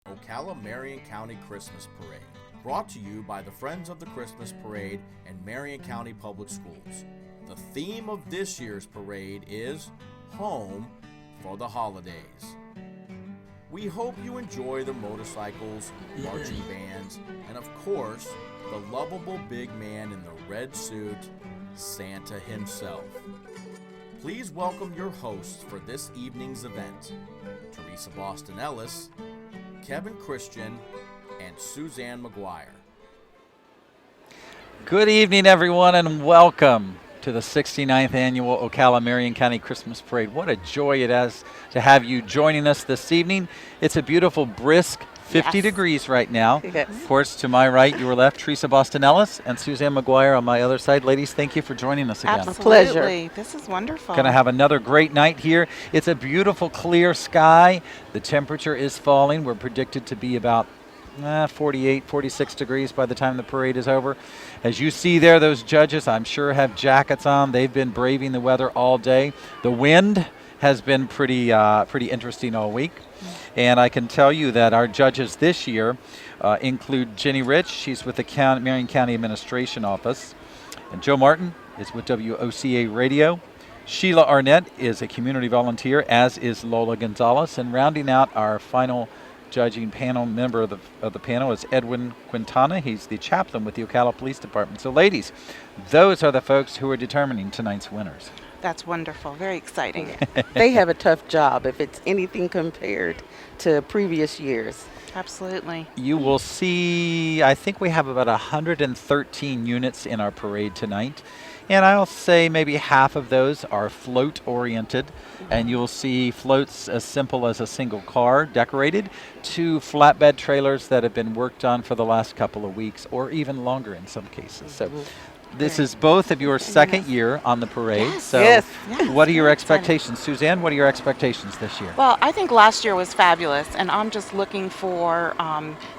Ocala Marion County Christmas Parade, brought to you by the Friends of the Christmas Parade and Marion County Public Schools. The theme of this year's parade is Home for the Holidays. We hope you enjoy the motorcycles, marching bands, and of course, the lovable big man in the red suit, Santa himself. Please welcome your hosts for this evening's event, Teresa Boston Ellis, Kevin Christian, and Suzanne McGuire. Good evening, everyone, and welcome to the 69th Annual Ocala Marion County Christmas Parade. What a joy it is to have you joining us this evening. It's a beautiful, brisk 50 degrees right now. Yes. Of course, to my right, your left, Teresa Boston Ellis, and Suzanne McGuire on my other side. Ladies, thank you for joining us again. Absolutely. Pleasure. This is wonderful. Going to have another great night here. It's a beautiful, clear sky. The temperature is falling. We're predicted to be about 48, 46 degrees by the time the parade is over. As you see there, those judges, I'm sure, have jackets on. They've been braving the weather all day. The wind has been pretty interesting all week. And I can tell you that our judges this year include Jenny Rich. She's with the Marion County Administration Office. And Joe Martin is with WOCA Radio. Sheila Arnett is a community volunteer, as is Lola Gonzalez. And rounding out our final judging panel member of the panel is Edwin Quintana. He's the chaplain with the Ocala Police Department. So ladies, those are the folks who are determining tonight's winners. That's wonderful. Very exciting. They have a tough job if it's anything compared to previous years. Absolutely. You will see, I think we have about 113 units in our parade tonight. And I'll say maybe half of those are float oriented. And you'll see floats as simple as a single car decorated to flatbed trailers that have been worked on for the last couple of weeks or even longer in some cases. So this is both of your second year on the parade. Yes. So Yes. what are your expectations? Suzanne, what are your expectations this year? Well, I think last year was fabulous, and I'm just looking for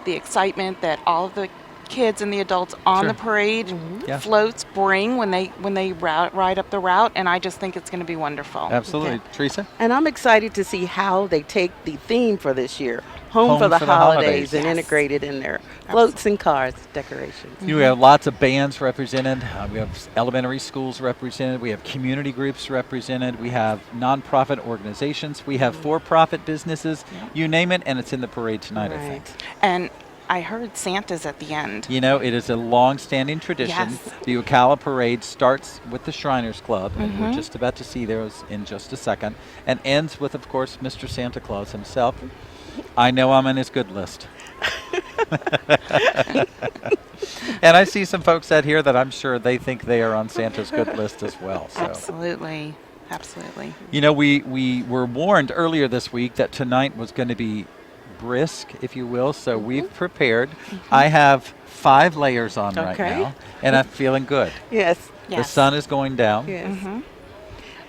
the excitement that all of the kids and the adults on Sure. the parade Yeah. floats bring when they ride up the route, and I just think it's going to be wonderful. Absolutely. Teresa? And I'm excited to see how they take the theme for this year, Home for the Holidays, and Yes. integrate it in their floats and cars decorations. We have lots of bands represented. We have elementary schools represented. We have community groups represented. We have nonprofit organizations. We have for-profit businesses. You name it, and it's in the parade tonight, I think. And I heard Santa's at the end. You know, it is a long-standing tradition. Yes. The Ocala Parade starts with the Shriners Club, and we're just about to see those in just a second, and ends with, of course, Mr. Santa Claus himself. I know I'm on his good list. And I see some folks out here that I'm sure they think they are on Santa's good list as well. So. Absolutely. Absolutely. You know, we were warned earlier this week that tonight was going to be brisk, if you will, so we've prepared. I have 5 layers on right now, and I'm feeling good. Yes. The sun is going down. Yes.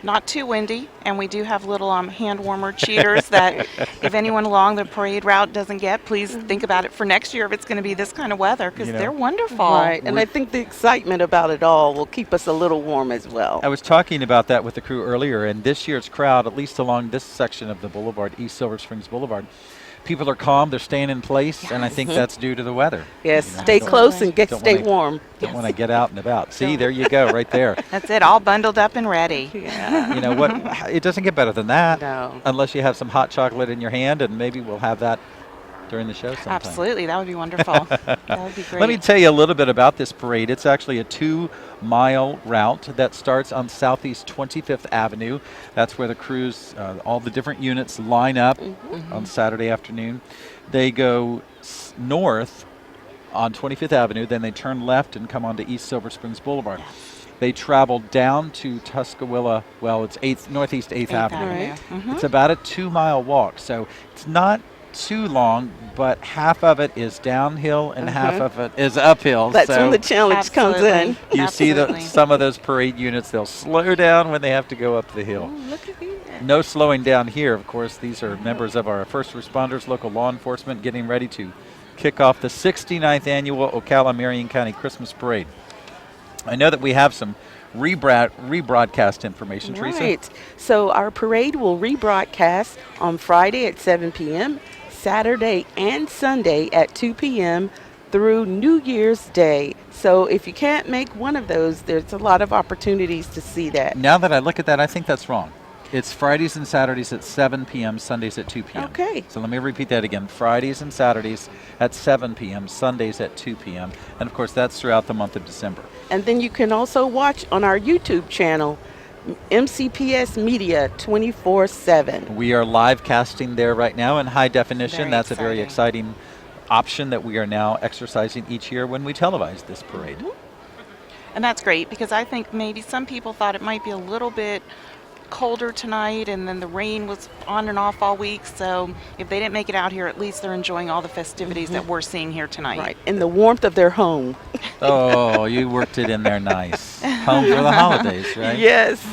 Not too windy, and we do have little hand warmer cheaters that if anyone along the parade route doesn't get, please think about it for next year if it's going to be this kind of weather, because they're wonderful. Right. And I think the excitement about it all will keep us a little warm as well. I was talking about that with the crew earlier, and this year's crowd, at least along this section of the boulevard, East Silver Springs Boulevard, people are calm, they're staying in place, and I think that's due to the weather. Yes, You know, stay don't- close and don't stay wanna- warm. Don't want to get out and about. See, there you go, right there. That's it, all bundled up and ready. Yeah. You know what? It doesn't get better than that. No. Unless you have some hot chocolate in your hand, and maybe we'll have that during the show sometime. Absolutely, that would be wonderful. That would be great. Let me tell you a little bit about this parade. It's actually a 2-mile route that starts on Southeast 25th Avenue. That's where the crews, all the different units line up on Saturday afternoon. They go north on 25th Avenue, then they turn left and come onto East Silver Springs Boulevard. They travel down to Tuscaloosa, well, it's Northeast 8th Avenue. It's about a 2-mile walk, so it's not too long, but half of it is downhill and half of it is uphill. That's so when the challenge comes in. you see some of those parade units, they'll slow down when they have to go up the hill. Oh, look at you. No slowing down here, of course. These are members of our first responders, local law enforcement, getting ready to kick off the 69th Annual Ocala Marion County Christmas Parade. I know that we have some rebroadcast information, Teresa. Right. So our parade will rebroadcast on Friday at 7 p.m., Saturday and Sunday at 2 p.m. through New Year's Day. So if you can't make one of those, there's a lot of opportunities to see that. Now that I look at that, I think that's wrong. It's Fridays and Saturdays at 7 p.m., Sundays at 2 p.m. Okay. So let me repeat that again. Fridays and Saturdays at 7 p.m., Sundays at 2 p.m. And, of course, that's throughout the month of December. And then you can also watch on our YouTube channel, MCPS Media 24/7. We are live casting there right now in high definition. Very That's a very exciting option that we are now exercising each year when we televise this parade. And that's great because I think maybe some people thought it might be a little bit colder tonight, and then the rain was on and off all week. So if they didn't make it out here, at least they're enjoying all the festivities that we're seeing here tonight. Right, in the warmth of their home. Oh, you worked it in there nice. Home for the holidays, right? Yes.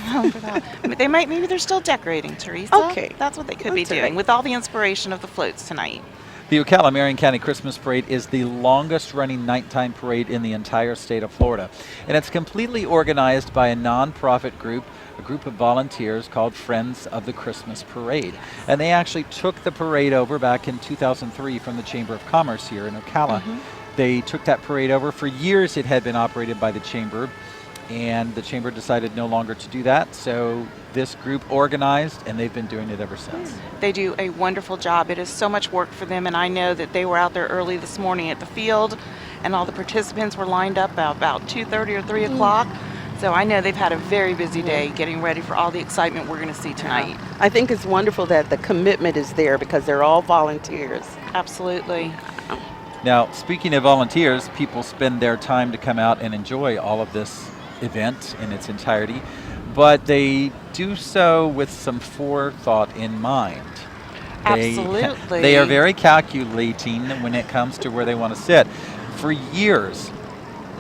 But maybe they're still decorating, Teresa. Okay. That's what they could be That's all doing right. with all the inspiration of the floats tonight. The Ocala Marion County Christmas Parade is the longest running nighttime parade in the entire state of Florida. And it's completely organized by a nonprofit group, a group of volunteers called Friends of the Christmas Parade. And they actually took the parade over back in 2003 from the Chamber of Commerce here in Ocala. They took that parade over. For years it had been operated by the Chamber, and the Chamber decided no longer to do that. So this group organized, and they've been doing it ever since. They do a wonderful job. It is so much work for them, and I know that they were out there early this morning at the field, and all the participants were lined up about 2:30 or 3 o'clock. So I know they've had a very busy day getting ready for all the excitement we're going to see tonight. I think it's wonderful that the commitment is there because they're all volunteers. Absolutely. Now, speaking of volunteers, people spend their time to come out and enjoy all of this event in its entirety, but they do so with some forethought in mind. Absolutely. They are very calculating when it comes to where they want to sit. For years,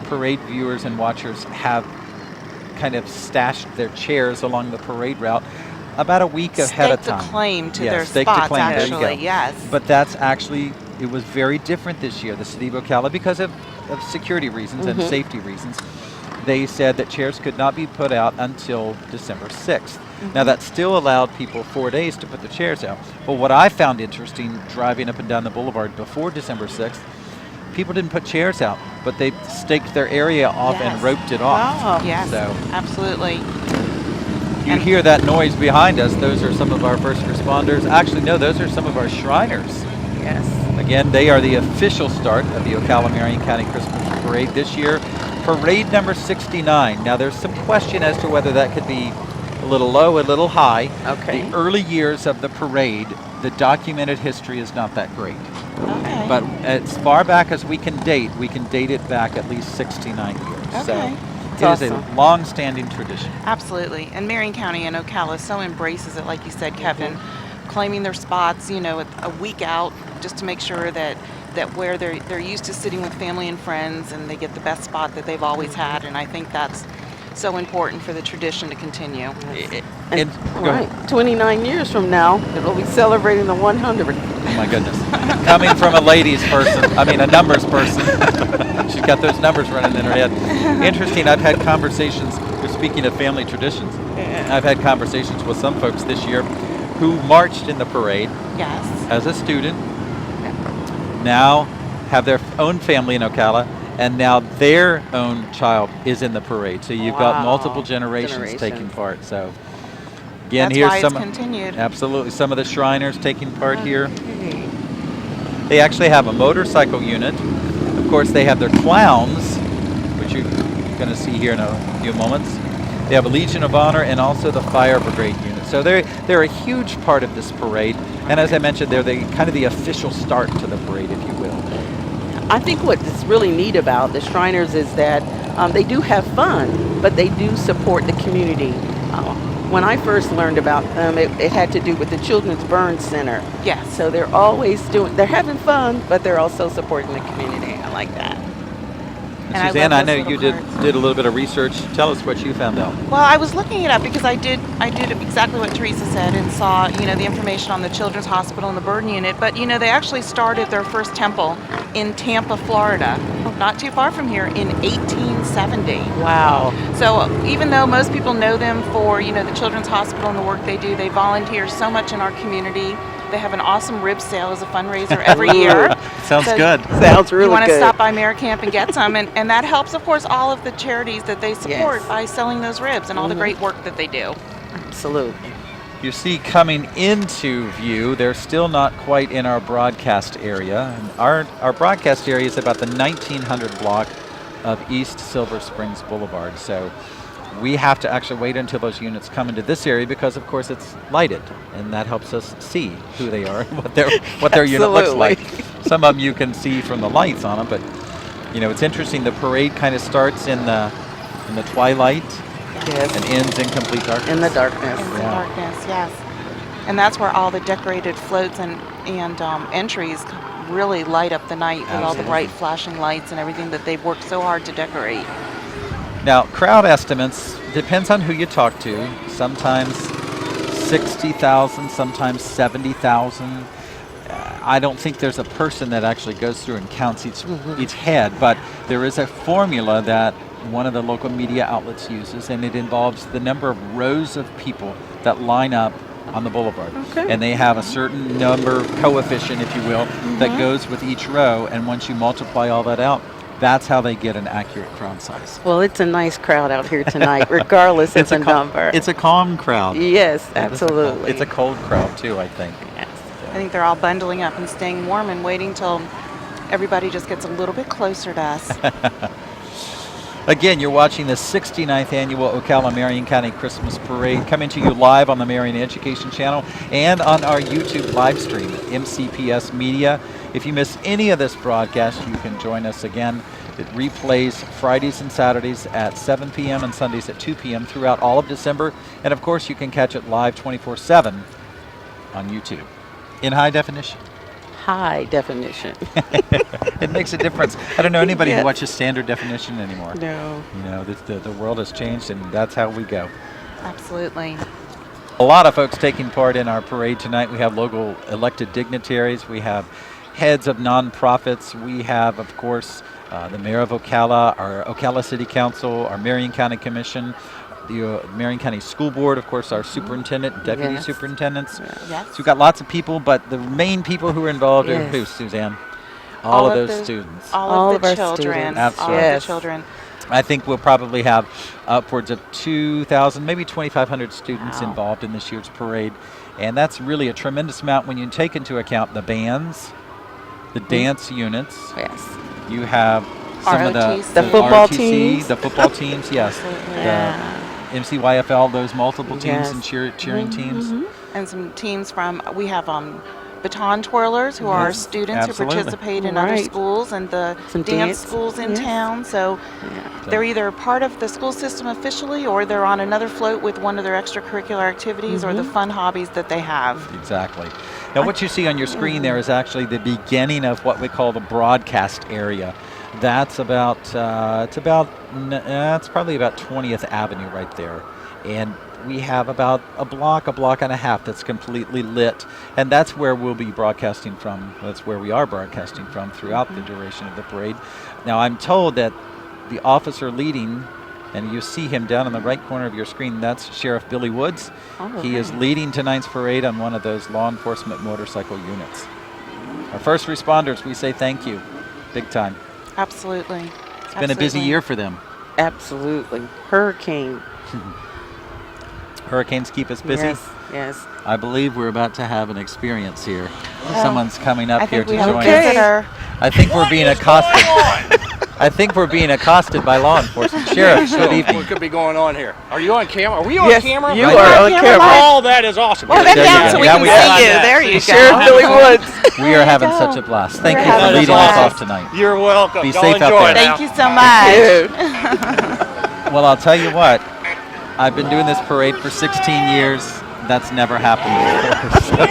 parade viewers and watchers have kind of stashed their chairs along the parade route about a week ahead of time. Staked a claim to Yes, their staked a spots, claim. There you actually, go. yes. But that's actually, it was very different this year. The city of Ocala, because of security reasons and safety reasons, they said that chairs could not be put out until December 6th. Now that still allowed people 4 days to put the chairs out. But what I found interesting driving up and down the boulevard before December 6th, people didn't put chairs out, but they staked their area off and Yes. roped it off. Wow. Yes, So absolutely. you hear that noise behind us. Those are some of our first responders. Actually, no, those are some of our Shriners. Yes. Again, they are the official start of the Ocala Marion County Christmas Parade this year. Parade number 69. Now, there's some question as to whether that could be a little low, a little high. Okay. The early years of the parade, the documented history is not that great. Okay. But as far back as we can date it back at least 69 years. So Okay. it is a awesome. long-standing tradition. Absolutely. And Marion County and Ocala so embraces it, like you said, Kevin, claiming their spots, a week out just to make sure that where they're used to sitting with family and friends and they get the best spot that they've always had. And I think that's so important for the tradition to continue. And, Go ahead. right, 29 years from now, it'll be celebrating the 100th. Oh my goodness. Coming from a numbers person. She's got those numbers running in her head. Interesting, I've had conversations, speaking of family traditions, I've had conversations with some folks this year who marched in the parade Yes. as a student, now have their own family in Ocala, and now their own child is in the parade. So you've got Wow. multiple generations taking part. So again, That's here's why some it's continued. absolutely some of the Shriners taking part here. They actually have a motorcycle unit. Of course, they have their clowns, which you're going to see here in a few moments. They have a Legion of Honor and also the Fire Brigade unit. So they're a huge part of this parade. And as I mentioned, they're the kind of the official start to the parade, if you will. I think what's really neat about the Shriners is that they do have fun, but they do support the community. When I first learned about them, it had to do with the Children's Burn Center. Yes. So they're having fun, but they're also supporting the community. I like that. And I Suzanne, love I know those you little did a little bit of research. Tell us what you found out. Well, I was looking it up because I did exactly what Teresa said and saw, the information on the Children's Hospital and the burn unit. But, they actually started their first temple in Tampa, Florida, not too far from here, in 1870. Wow. So even though most people know them for, the Children's Hospital and the work they do, they volunteer so much in our community They have an awesome rib sale as a fundraiser every year. Sounds So good. Sounds really you want to good. stop by Camp and get some, and that helps, of course, all of the charities that they support Yes. by selling those ribs and all the great work that they do. Absolutely. You see coming into view, they're still not quite in our broadcast area. And our broadcast area is about the 1900 block of East Silver Springs Boulevard. So we have to actually wait until those units come into this area because, of course, it's lighted, and that helps us see who they are and what their unit looks like. Some of them you can see from the lights on them, but you know, it's interesting. The parade kind of starts in the twilight Yes. and ends in complete darkness. In the darkness. In the Yeah. darkness, yes. And that's where all the decorated floats and entries really light up the night with all the Absolutely. bright flashing lights and everything that they've worked so hard to decorate. Now, crowd estimates, depends on who you talk to. Sometimes 60,000, sometimes 70,000. I don't think there's a person that actually goes through and counts each head, but there is a formula that one of the local media outlets uses, and it involves the number of rows of people that line up on the boulevard. Okay. And they have a certain number, coefficient, if you will, that goes with each row, and once you multiply all that out, that's how they get an accurate crowd size. Well, it's a nice crowd out here tonight, regardless of the number. It's a calm crowd. Yes, It is a calm- absolutely. It's a cold crowd too, I think. Yes. I think they're all bundling up and staying warm and waiting till everybody just gets a little bit closer to us. Again, you're watching the 69th annual Ocala Marion County Christmas Parade, coming to you live on the Marion Education Channel and on our YouTube live stream, MCPS Media. If you miss any of this broadcast, you can join us again. It replays Fridays and Saturdays at 7 p.m. and Sundays at 2 p.m. throughout all of December. And of course, you can catch it live 24/7 on YouTube in high definition. High definition. It makes a difference. I don't know anybody Yes. who watches standard definition anymore. No. You know, the world has changed, and that's how we go. Absolutely. A lot of folks taking part in our parade tonight. We have local elected dignitaries. We have heads of nonprofits. We have, of course, the mayor of Ocala, our Ocala City Council, our Marion County Commission, the Marion County School Board, of course, our superintendent, deputy Yes. superintendents. Yes. So we've got lots of people, but the main people who are involved are Yes. who, Suzanne? All of those the- students. All of the our children. students. All Absolutely. of Yes. the children. I think we'll probably have upwards of 2,000, maybe 2,500 students Wow. involved in this year's parade. And that's really a tremendous amount when you take into account the bands, the dance units. Yes. You have some of ROTC. The football ROTC, teams. the football teams, yes. Absolutely. Yeah. The MCYFL, those multiple teams Yes. and cheering teams. And some teams from, we have baton twirlers who are our Yes, students absolutely. who participate in other Right. schools and the Some dance dance, schools in yes. town. So Yeah. they're either part of the school system officially or they're on another float with one of their extracurricular activities or the fun hobbies that they have. Exactly. Now, what you see on your screen there is actually the beginning of what we call the broadcast area. That's about, it's probably about 20th Avenue right there. And we have about a block and a half that's completely lit. And that's where we'll be broadcasting from. That's where we are broadcasting from throughout the duration of the parade. Now, I'm told that the officer leading, and you see him down in the right corner of your screen, that's Sheriff Billy Woods. Oh, He is leading tonight's parade on one of those law enforcement motorcycle units. Our first responders, we say thank you, big time. Absolutely. It's been a busy year for them. Absolutely. Hurricane. Hurricanes keep us busy. Yes. Yes. I believe we're about to have an experience here. Someone's coming up I here think to we have join a Okay. us. visitor. I think we're being accosted. I think we're being accosted by law enforcement. Sheriff, good evening. What could be going on here? Are you on camera? Are we on Yes, camera? you Right are there. on camera. Oh, that is awesome. Well, There then you down go. so we Now can we see have you. that. There you Sheriff go. Billy Woods. We are having go. such a blast. Thank We're you for having a leading us blast. off tonight. You're welcome. Be Y'all safe out enjoy there. it now. Thank you so much. Dude. Well, I'll tell you what. I've been doing this parade for 16 years. That's never happened before.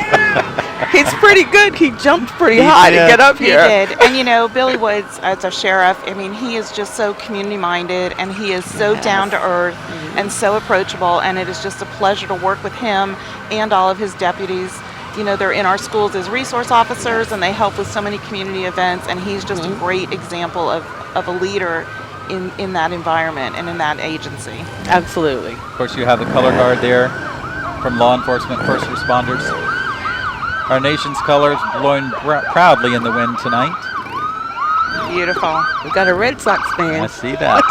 He's pretty good. He jumped pretty He high did. to get up He here. did. And you know, Billy Woods, as a sheriff, I mean, he is just so community minded and he is so Yes. down to earth and so approachable. And it is just a pleasure to work with him and all of his deputies. You know, they're in our schools as resource officers and they help with so many community events. And he's just a great example of a leader in that environment and in that agency. Absolutely. Of course, you have the color guard there from law enforcement, first responders. our nation's colors blowing proudly in the wind tonight. Beautiful. We got a Red Sox fan. I see that.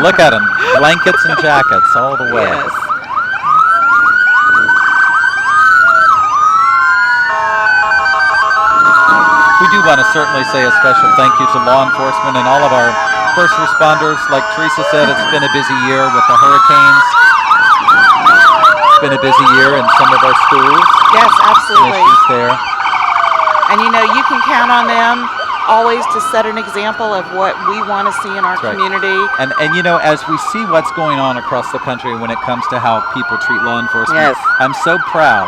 Look at them, blankets and jackets all the way. Yes. We do want to certainly say a special thank you to law enforcement and all of our first responders. Like Teresa said, it's been a busy year with the hurricanes. It's been a busy year in some of our schools. Yes, Some absolutely. issues there. And you know, you can count on them always to set an example of what we want to see in our That's right. community. And you know, as we see what's going on across the country when it comes to how people treat law enforcement, Yes. I'm so proud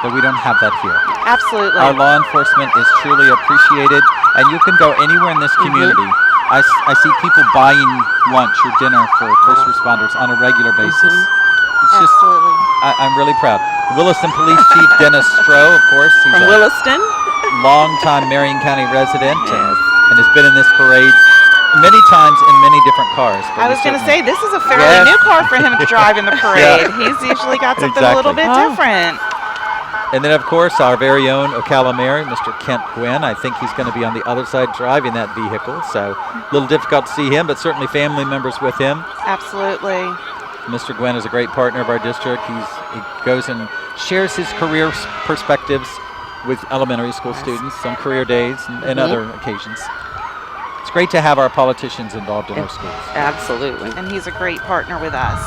that we don't have that here. Absolutely. Our law enforcement is truly appreciated, and you can go anywhere in this community. I see people buying lunch or dinner for first responders on a regular basis. It's just, Absolutely. I'm really proud. Williston Police Chief Dennis Stroh, of course, he's From a Williston. longtime Marion County resident Yes. and has been in this parade many times in many different cars. but I we was going to certainly- say, this is a fairly Yes. new car for him to drive in the parade. He's usually got something a little Exactly. bit different. And then, of course, our very own Ocala Mayor, Mr. Kent Gwynn. I think he's going to be on the other side driving that vehicle, so a little difficult to see him, but certainly family members with him. Absolutely. Mr. Gwynn is a great partner of our district. He goes and shares his career perspectives with elementary school students on career days and other occasions. It's great to have our politicians involved in our schools. Absolutely. And he's a great partner with us.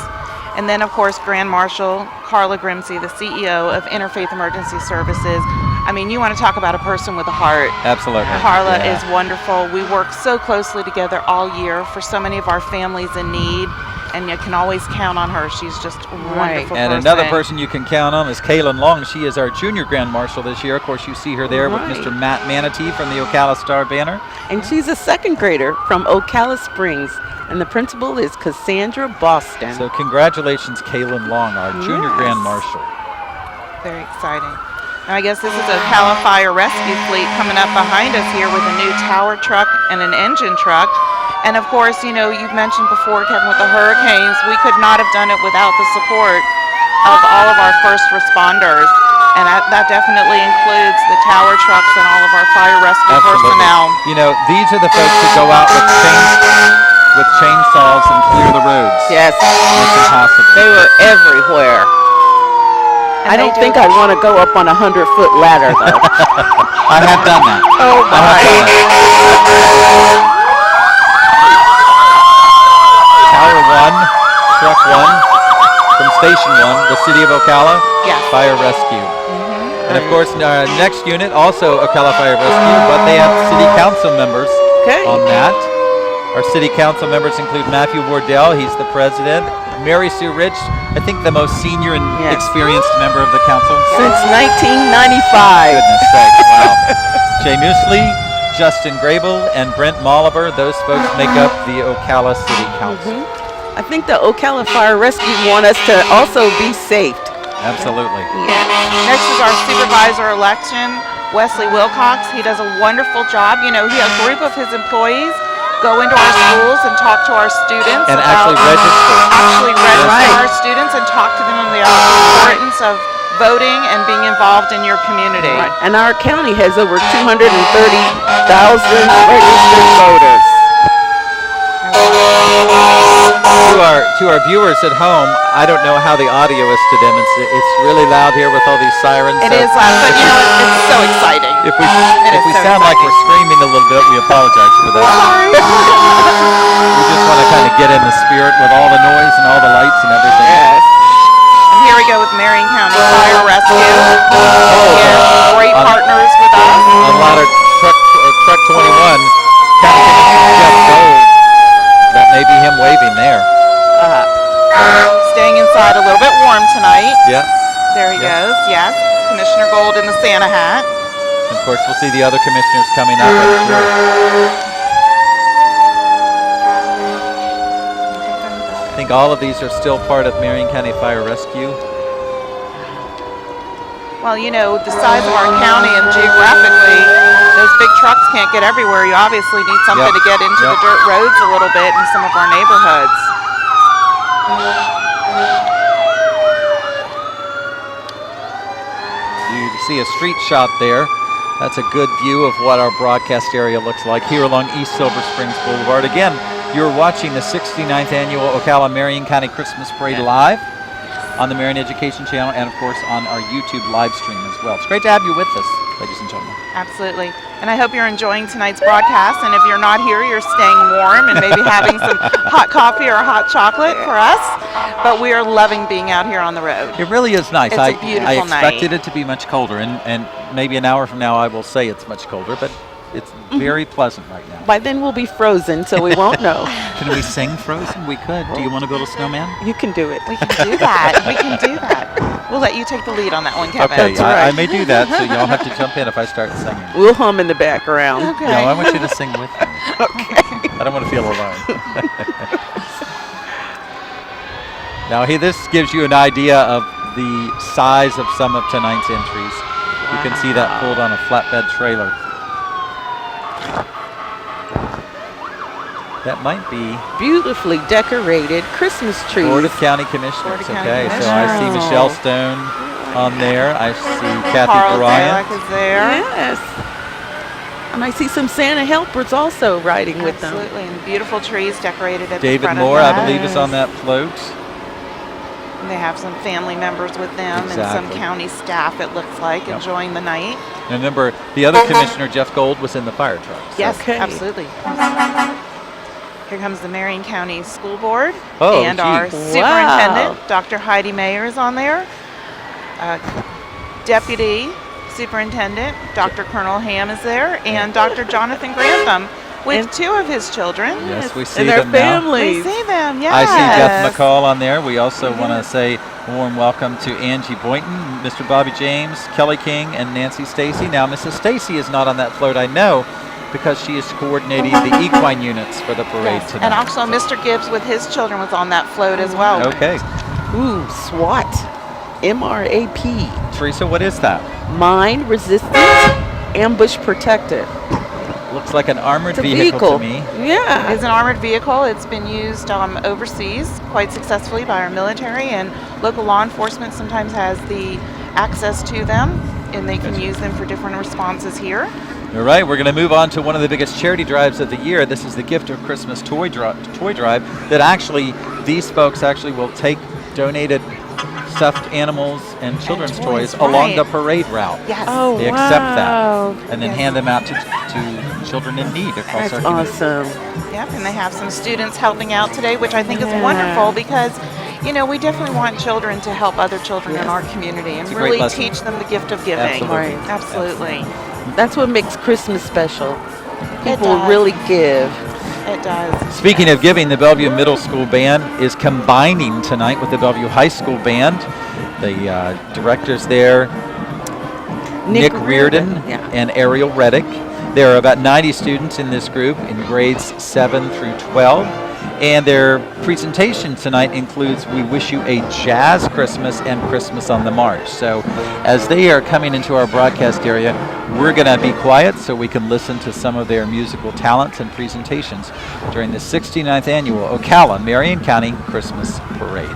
And then, of course, Grand Marshal Karla Grimsley, the CEO of Interfaith Emergency Services. I mean, you want to talk about a person with a heart. Absolutely. Karla Yeah. is wonderful. We work so closely together all year for so many of our families in need, and you can always count on her. She's just a wonderful And person. another person you can count on is Kalyn Long. She is our junior Grand Marshal this year. Of course, you see her there with Right. Mr. Matt Manatee from the Ocala Star Banner. And she's a second grader from Ocala Springs. And the principal is Cassandra Boston. So congratulations, Kalyn Long, our junior Yes. Grand Marshal. Very exciting. And I guess this is a Ocala Fire Rescue Fleet coming up behind us here with a new tower truck and an engine truck. And of course, you know, you've mentioned before, Kevin, with the hurricanes, we could not have done it without the support of all of our first responders. And that definitely includes the tower trucks and all of our fire rescue personnel. You know, these are the folks who go out with chainsaws and clear the roads. Yes. It's impossible. They were everywhere. And I they don't do- think I'd want to go up on a 100-foot ladder, though. I have done that. Oh, I have done that. Tower 1, Truck 1, from Station 1, the City of Ocala, Yes. Fire Rescue. And of course, our next unit, also Ocala Fire Rescue, but they have city council members Okay. on that. Our city council members include Matthew Wardell, he's the president. Mary Sue Rich, I think the most senior and Yes. experienced member of the council. Since 1995. Goodness sake, wow. Jay Muesli, Justin Grable, and Brent Molliver, those folks make up the Ocala City Council. I think the Ocala Fire Rescue want us to also be saved. Absolutely. Next is our supervisor election, Wesley Wilcox. He does a wonderful job. You know, a group of his employees go into our schools and talk to our students And about actually register. register our students and talk to them on the importance of voting and being involved in your community. And our county has over 230,000 registered voters. To our viewers at home, I don't know how the audio is to them. It's really loud here with all these sirens. It so is loud, but you know, it's so exciting. If we is so sound like we're exciting. screaming a little bit, we apologize for that. We just want to kind of get in the spirit with all the noise and all the lights and everything. Yes. And here we go with Marion County Fire Rescue. Again, great On- partners with us. On ladder truck 21, County Commissioner Jeff Gold. That may be him waving there. Staying inside a little bit warm tonight. Yeah. There he Yeah. goes. Yes, Commissioner Gold in the Santa hat. And of course, we'll see the other commissioners coming up, I'm sure. I think all of these are still part of Marion County Fire Rescue. Well, you know, the size of our county and geographically, those big trucks can't get everywhere. You obviously need something Yep. to get into the Yep. dirt roads a little bit in some of our neighborhoods. see a street shot there. That's a good view of what our broadcast area looks like here along East Silver Springs Boulevard. Again, you're watching the 69th annual Ocala Marion County Christmas Parade live on the Marion Education Channel and, of course, on our YouTube live stream as well. It's great to have you with us, ladies and gentlemen. Absolutely. And I hope you're enjoying tonight's broadcast. And if you're not here, you're staying warm and maybe having some hot coffee or hot chocolate for us. But we are loving being out here on the road. It really is nice. It's a beautiful I expected night. it to be much colder, and maybe an hour from now I will say it's much colder, but it's very pleasant right now. By then we'll be frozen, so we won't know. Can we sing Frozen? We could. Do you want to build a snowman? You can do it. We can do that. We can do that. We'll let you take the lead on that one, Kevin. Okay, That's right. I may do that, so y'all have to jump in if I start singing. We'll hum in the background. Okay. No, I want you to sing with me. I don't want to feel alone. Now, this gives you an idea of the size of some of tonight's entries. You can see that pulled on a flatbed trailer. That might be Beautifully decorated Christmas trees. Board of County Commissioners. Board of County Okay, so I see Commissioners. Michelle Stone on there. I see Kathy Carl Bryant. Zalek is there. Yes. And I see some Santa helpers also riding with them. Absolutely. And beautiful trees decorated at the David front Moore, of I them. believe, is on that float. And they have some family members with them and Exactly. some county staff, it looks like, Yep. enjoying the night. And remember, the other commissioner, Jeff Gold, was in the fire truck. So. Yes, Okay. absolutely. Here comes the Marion County School Board Oh, and our geez. superintendent, Dr. Heidi Mayer, is on there. Deputy Superintendent, Dr. Colonel Ham is there, and Dr. Jonathan Grantham with And- two of his children. Yes, we see And their them now. families. We see them, yes. I see Jeff McCall on there. We also want to say a warm welcome to Angie Boynton, Mr. Bobby James, Kelly King, and Nancy Stacy. Now, Mrs. Stacy is not on that float, I know, because she is coordinating the equine units for the parade tonight. And also Mr. Gibbs with his children was on that float as well. Okay. Ooh, SWAT. MRAP. Teresa, what is that? Mine resistant, ambush protected. Looks like an armored It's a vehicle to me. Yeah. It's an armored vehicle. It's been used overseas quite successfully by our military, and local law enforcement sometimes has the access to them, and they can use them for different responses here. All right, we're going to move on to one of the biggest charity drives of the year. This is the Gift of Christmas toy drive that actually, these folks actually will take donated stuffed animals and children's toys along right. the parade route. Yes. Oh, They accept wow. that and then Yes. hand them out to children in need across That's our community. awesome. Yep, and they have some students helping out today, which I think Yeah. is wonderful because, you know, we definitely want children to help other children in Yes. our community and It's a great really lesson. teach them the gift of giving. Absolutely. Right. Absolutely. That's what makes Christmas special. It People does. really give. It does. Speaking of giving, the Bellevue Middle School Band is combining tonight with the Bellevue High School Band. The directors there, Nick Reardon Yeah. and Ariel Reddick. There are about 90 students in this group in grades 7 through 12. And their presentation tonight includes We Wish You a Jazz Christmas and Christmas on the March. So as they are coming into our broadcast area, we're going to be quiet so we can listen to some of their musical talents and presentations during the 69th annual Ocala Marion County Christmas Parade.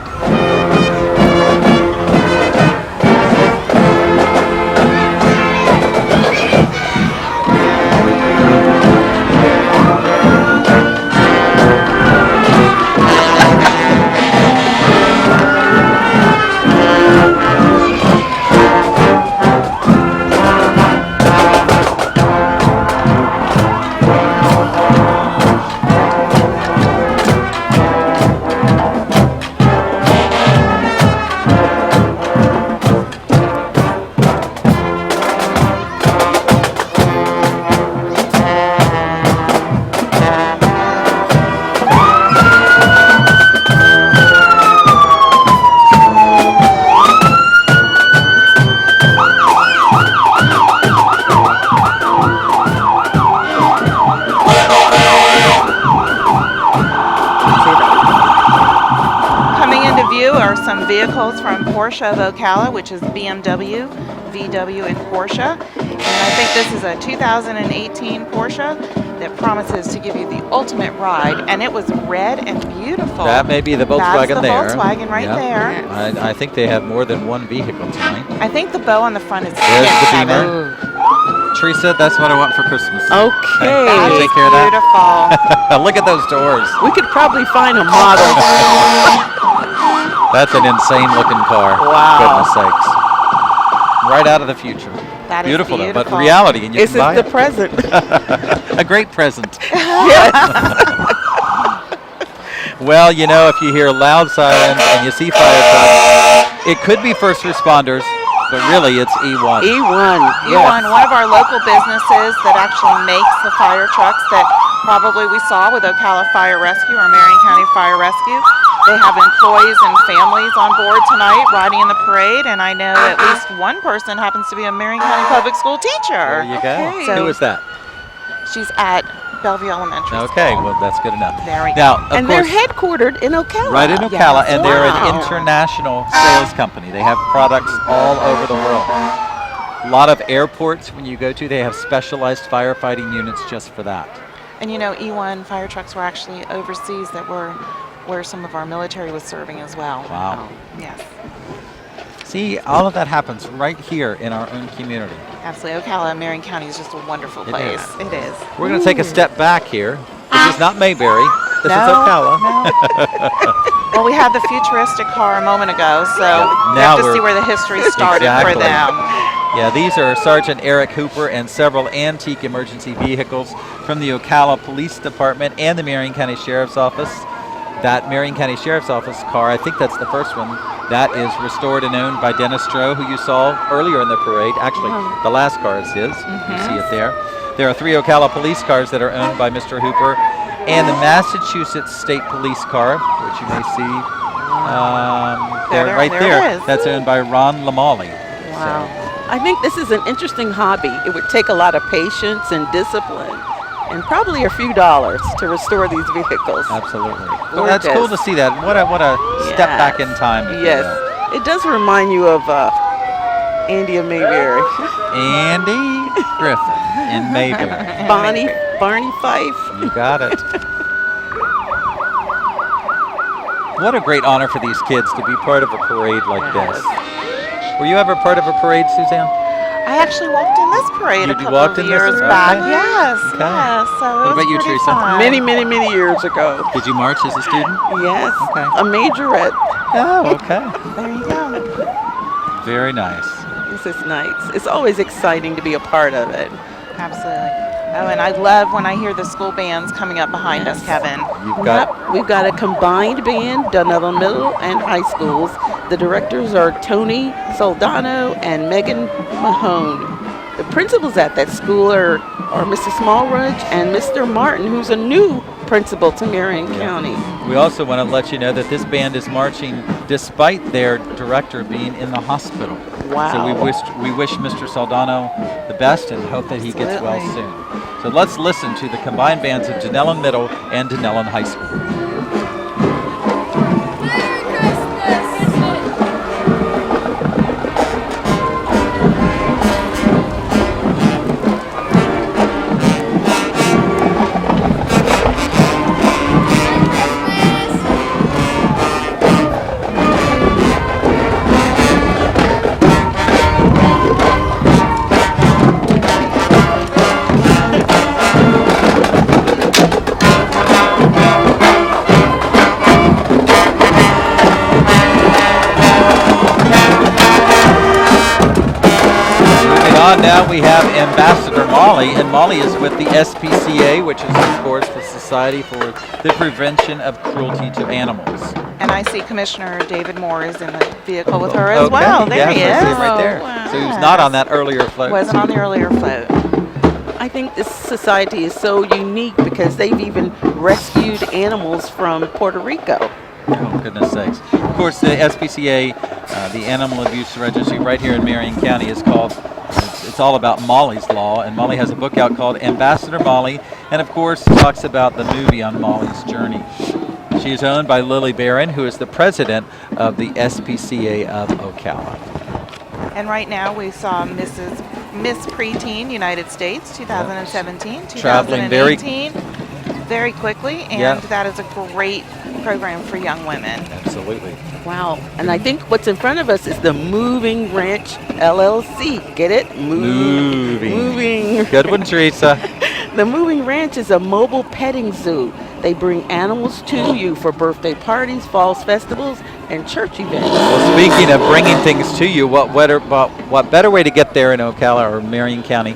Vehicles from Porsche of Ocala, which is BMW, VW, and Porsche. I think this is a 2018 Porsche that promises to give you the ultimate ride, and it was red and beautiful. That may be the Volkswagen there. That's the Volkswagen right there. I think they have more than one vehicle tonight. I think the bow on the front is There's the Kevin. Beamer. Teresa, that's what I want for Christmas. Okay. That You is take care of that? beautiful. Look at those doors. We could probably find a model. That's an insane looking car. Wow. Goodness sakes. Right out of the future. That is Beautiful, though, but beautiful. reality, and you This can buy is the it. present. A great present. Yes. Well, you know, if you hear loud sirens and you see fire trucks, it could be first responders, but really it's E1. E1. You won one of our local businesses that actually makes the fire trucks that probably we saw with Ocala Fire Rescue or Marion County Fire Rescue. They have employees and families on board tonight riding in the parade, and I know at least one person happens to be a Marion County Public School teacher. There you go. Okay. Who is that? She's at Bellevue Elementary Okay, School. well, that's good enough. There we go. Now, of And course, they're headquartered in Ocala. right in Ocala, Yes. and they're Wow. an international sales company. They have products all over the world. A lot of airports, when you go to, they have specialized firefighting units just for that. And you know, E1 fire trucks were actually overseas that were where some of our military was serving as well. Wow. Yes, See, all of that happens right here in our own community. absolutely. Ocala, Marion County is just a wonderful It place. is. It is. We're going to take a step back here. This is not Mayberry. This is No, Ocala. no. Well, we had the futuristic car a moment ago, so we Now have to we're- see where the history started Exactly. for them. Yeah, these are Sergeant Eric Hooper and several antique emergency vehicles from the Ocala Police Department and the Marion County Sheriff's Office. That Marion County Sheriff's Office car, I think that's the first one, that is restored and owned by Dennis Stroh, who you saw earlier in the parade. Actually, the last car is his. You see it there. There are 3 Ocala police cars that are owned by Mr. Hooper, and the Massachusetts State Police car, which you may see There right it there. is. That's owned by Ron Lamali. Wow. I think this is an interesting hobby. It would take a lot of patience and discipline and probably a few dollars to restore these vehicles. Absolutely. Well, that's Gorgeous. cool to see that. What a step Yes. back in time. if you Yes. will. It does remind you of Andy of Mayberry. Andy Griffin in Mayberry. Barney Fife. You got it. What a great honor for these kids to be part of a parade like this. Were you ever part of a parade, Suzanne? I actually walked in this parade You a couple walked of in this? years Okay. back. Yes, Okay. yes. So What it was about you, pretty Teresa? fun. Many years ago. Did you march as a student? Yes. Okay. A majorette. Oh, okay. There you go. Very nice. This is nice. It's always exciting to be a part of it. Absolutely. Oh, and I love when I hear the school bands coming up behind us, Kevin. You've got Yep, we've got a combined band done at the middle and high schools. The directors are Tony Soldano and Megan Mahone. The principals at that school are Mr. Smallridge and Mr. Martin, who's a new principal to Marion County. We also want to let you know that this band is marching despite their director being in the hospital. Wow. So we wish Mr. Saldano the best and hope that he gets well Absolutely. soon. So let's listen to the combined bands of Denellen Middle and Denellen High School. Now we have Ambassador Molly, and Molly is with the SPCA, which is, of course, the Society for the Prevention of Cruelty to Animals. And I see Commissioner David Moore is in the vehicle with her as Okay, well. There yes, he I is. see him right there. Oh, So he was not on that earlier float. Wasn't on the earlier float. I think this society is so unique because they've even rescued animals from Puerto Rico. Oh, goodness sakes. Of course, the SPCA, the Animal Abuse Registry right here in Marion County is called, it's all about Molly's Law, and Molly has a book out called Ambassador Molly, and of course talks about the movie on Molly's journey. She is owned by Lily Barron, who is the president of the SPCA of Ocala. And right now we saw Mrs. Miss Preteen United States 2017, Traveling 2018, very quickly, and Yeah. that is a great program for young women. Absolutely. Wow. And I think what's in front of us is the Moving Ranch LLC. Get it? Moving. Good one, Teresa. The Moving Ranch is a mobile petting zoo. They bring animals to you for birthday parties, falls festivals, and church events. Well, speaking of bringing things to you, what better way to get there in Ocala or Marion County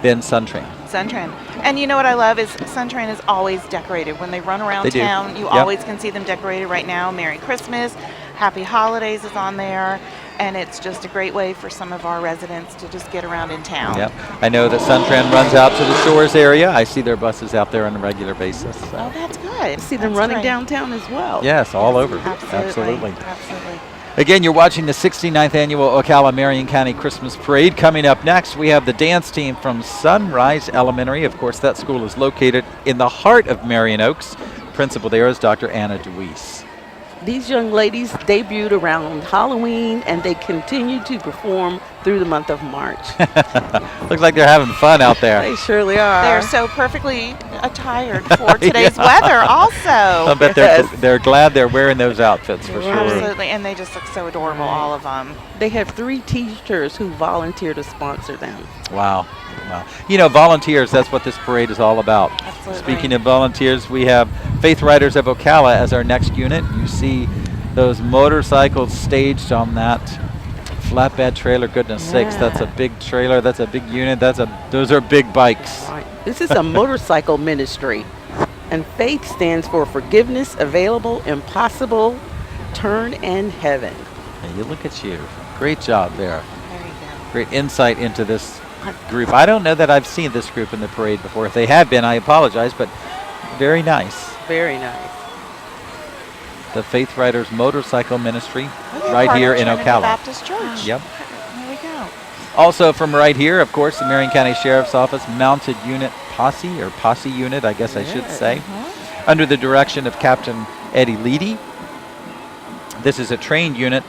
than Suntrain? Suntrain. And you know what I love is Suntrain is always decorated. When they run around They do. town, you Yep. always can see them decorated. Right now, Merry Christmas, Happy Holidays is on there, and it's just a great way for some of our residents to just get around in town. Yep. I know that Suntrain runs out to the Shores area. I see their buses out there on a regular basis. So. Oh, that's good. See them That's running great. downtown as well. Yes, all over. Absolutely. Again, you're watching the 69th Annual Ocala Marion County Christmas Parade. Coming up next, we have the dance team from Sunrise Elementary. Of course, that school is located in the heart of Marion Oaks. Principal there is Dr. Anna DeWeese. These young ladies debuted around Halloween, and they continue to perform through the month of March. Looks like they're having fun out there. They surely are. They're so perfectly attired for today's weather also. I bet they're glad they're wearing those outfits for sure. Absolutely, and they just look so adorable, all of them. They have 3 teachers who volunteer to sponsor them. Wow. Wow. You know, volunteers, that's what this parade is all about. Absolutely. Speaking of volunteers, we have Faith Riders of Ocala as our next unit. You see those motorcycles staged on that flatbed trailer. Goodness sakes, that's a big trailer. That's a big unit. Those are big bikes. Right. This is a motorcycle ministry, and FAITH stands for Forgiveness Available, Impossible, Turn, and Heaven. Hey, you look at you. Great job there. There you go. Great insight into this group. I don't know that I've seen this group in the parade before. If they have been, I apologize, but very nice. Very nice. The Faith Riders Motorcycle Ministry We're right part here of in Trinity Ocala. Baptist Church. Yep. There we go. Also from right here, of course, the Marion County Sheriff's Office Mounted Unit Posse Unit, I guess I should say, under the direction of Captain Eddie Leedy. This is a trained unit,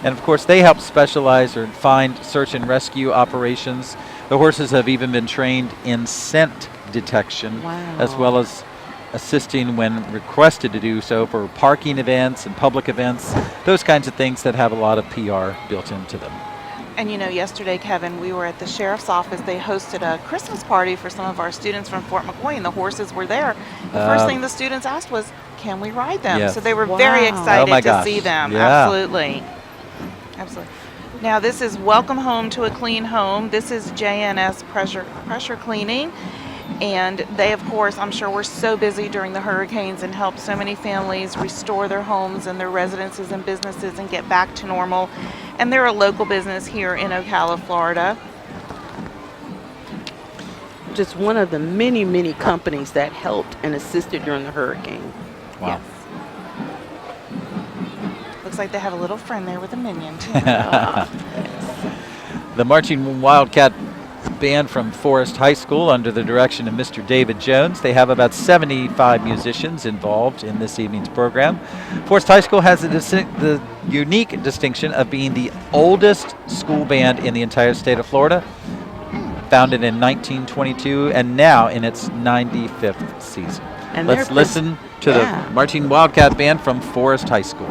and of course they help specialize or find search and rescue operations. The horses have even been trained in scent detection, as well as assisting when requested to do so for parking events and public events, those kinds of things that have a lot of PR built into them. And you know, yesterday, Kevin, we were at the sheriff's office. They hosted a Christmas party for some of our students from Fort McCoy, and the horses were there. The first thing the students asked was, can we ride them? Yes. So they were very excited my to gosh. see them. Yeah. Absolutely. Absolutely. Now, this is Welcome Home to a Clean Home. This is JNS pressure cleaning. And they, of course, I'm sure were so busy during the hurricanes and helped so many families restore their homes and their residences and businesses and get back to normal. And they're a local business here in Ocala, Florida. Just one of the many, many companies that helped and assisted during the hurricane. Wow. Yes. Looks like they have a little friend there with a minion, too. The Marching Wildcat Band from Forest High School under the direction of Mr. David Jones. They have about 75 musicians involved in this evening's program. Forest High School has the unique distinction of being the oldest school band in the entire state of Florida, founded in 1922 and now in its 95th season. And let's listen to the Marching Wildcat Band from Forest High School.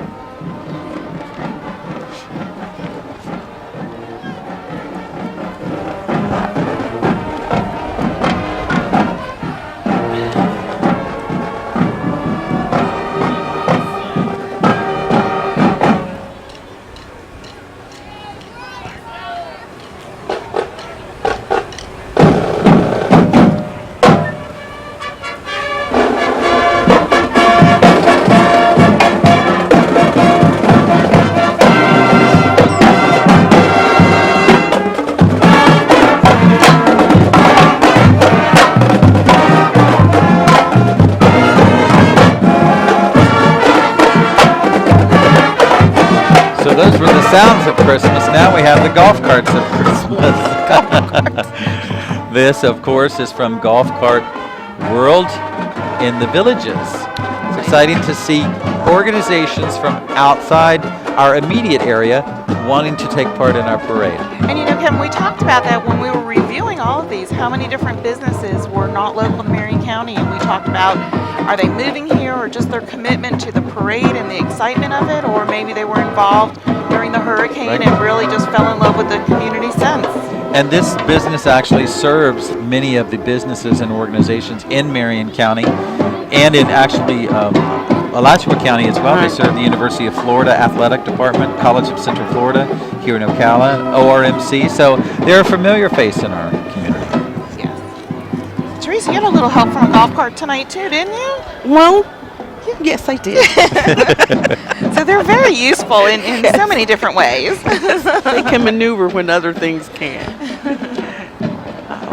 Sounds of Christmas. Now we have the golf carts of Christmas. This, of course, is from Golf Cart World in the Villages. It's exciting to see organizations from outside our immediate area wanting to take part in our parade. And you know, Kevin, we talked about that when we were reviewing all of these, how many different businesses were not local to Marion County, and we talked about, are they moving here or just their commitment to the parade and the excitement of it, or maybe they were involved during the hurricane and really just fell in love with the community since. And this business actually serves many of the businesses and organizations in Marion County and in actually Alachua County as well. They serve the University of Florida Athletic Department, College of Central Florida here in Ocala, ORMC. So they're a familiar face in our community. Yes. Teresa, you had a little help from a golf cart tonight too, didn't you? Well, yes, I did. So they're very useful in so many different ways. They can maneuver when other things can't.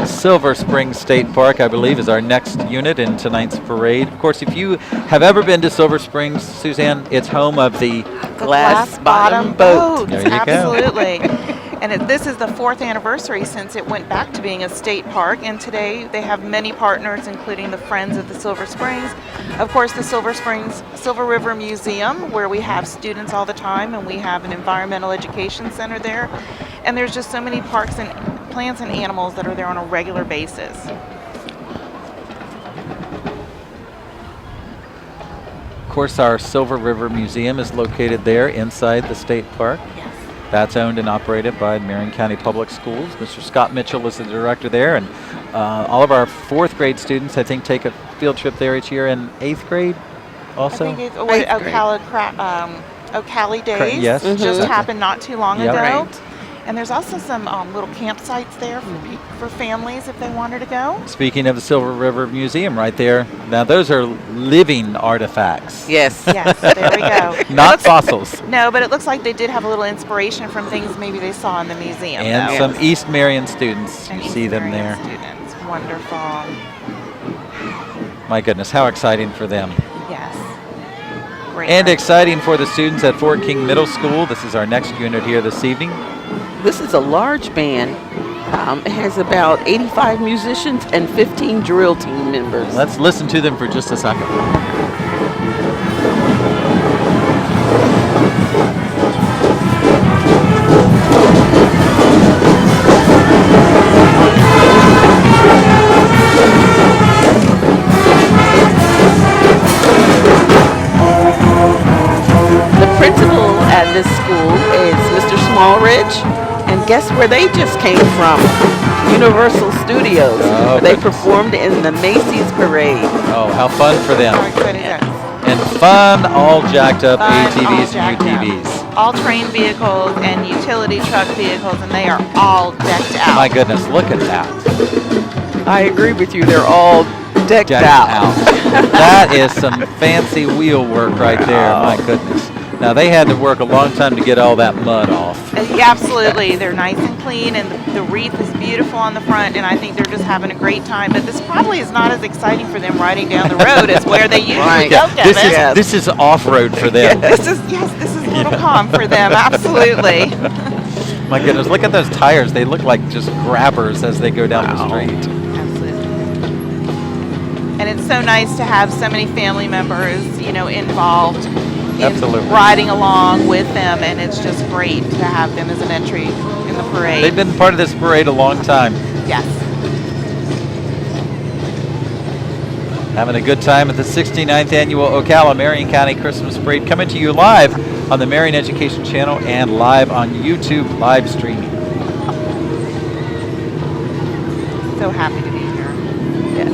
Silver Springs State Park, I believe, is our next unit in tonight's parade. Of course, if you have ever been to Silver Springs, Suzanne, it's home of the Glass bottom boat. There you go. Absolutely. And this is the 4th anniversary since it went back to being a state park. And today they have many partners, including the Friends of the Silver Springs. Of course, the Silver River Museum, where we have students all the time, and we have an environmental education center there. And there's just so many parks and plants and animals that are there on a regular basis. Of course, our Silver River Museum is located there inside the state park. Yes. That's owned and operated by Marion County Public Schools. Mr. Scott Mitchell is the director there, and all of our 4th grade students, I think, take a field trip there each year, in 8th grade also. I think it's Ocala Days. Yes. Just happened not too long Yep. ago. Right. And there's also some little campsites there for families if they wanted to go. Speaking of the Silver River Museum right there, now those are living artifacts. Yes. Yes, there we go. Not fossils. No, but it looks like they did have a little inspiration from things maybe they saw in the museum. And though. some East Marion students. And You East see them Marion there. Students. Wonderful. My goodness, how exciting for them. Yes. Great. And exciting for the students at Fort King Middle School. This is our next unit here this evening. This is a large band. It has about 85 musicians and 15 drill team members. Let's listen to them for just a second. The principal at this school is Mr. Smallridge. And guess where they just came from? Universal Studios. Oh, They goodness. performed in the Macy's Parade. Oh, how fun for them. How exciting that is. And fun, all jacked up Fun, all ATVs and jacked up. UTVs. All train vehicles and utility truck vehicles, and they are all decked out. My goodness, look at that. I agree with you. They're all decked out. That is some fancy wheel work right there. My goodness. Now, they had to work a long time to get all that mud off. Yeah, absolutely. They're nice and clean, and the wreath is beautiful on the front, and I think they're just having a great time. But this probably is not as exciting for them riding down the road as where they usually Right. go, This Kevin. is, this is off-road for them. This is a little calm for them, absolutely. My goodness, look at those tires. They look like just grabbers as they go down the street. Absolutely. And it's so nice to have so many family members, involved in Absolutely. riding along with them, and it's just great to have them as an entry in the parade. They've been part of this parade a long time. Yes. Having a good time at the 69th Annual Ocala Marion County Christmas Parade, coming to you live on the Marion Education Channel and live on YouTube live streaming. So happy to be here. Yes.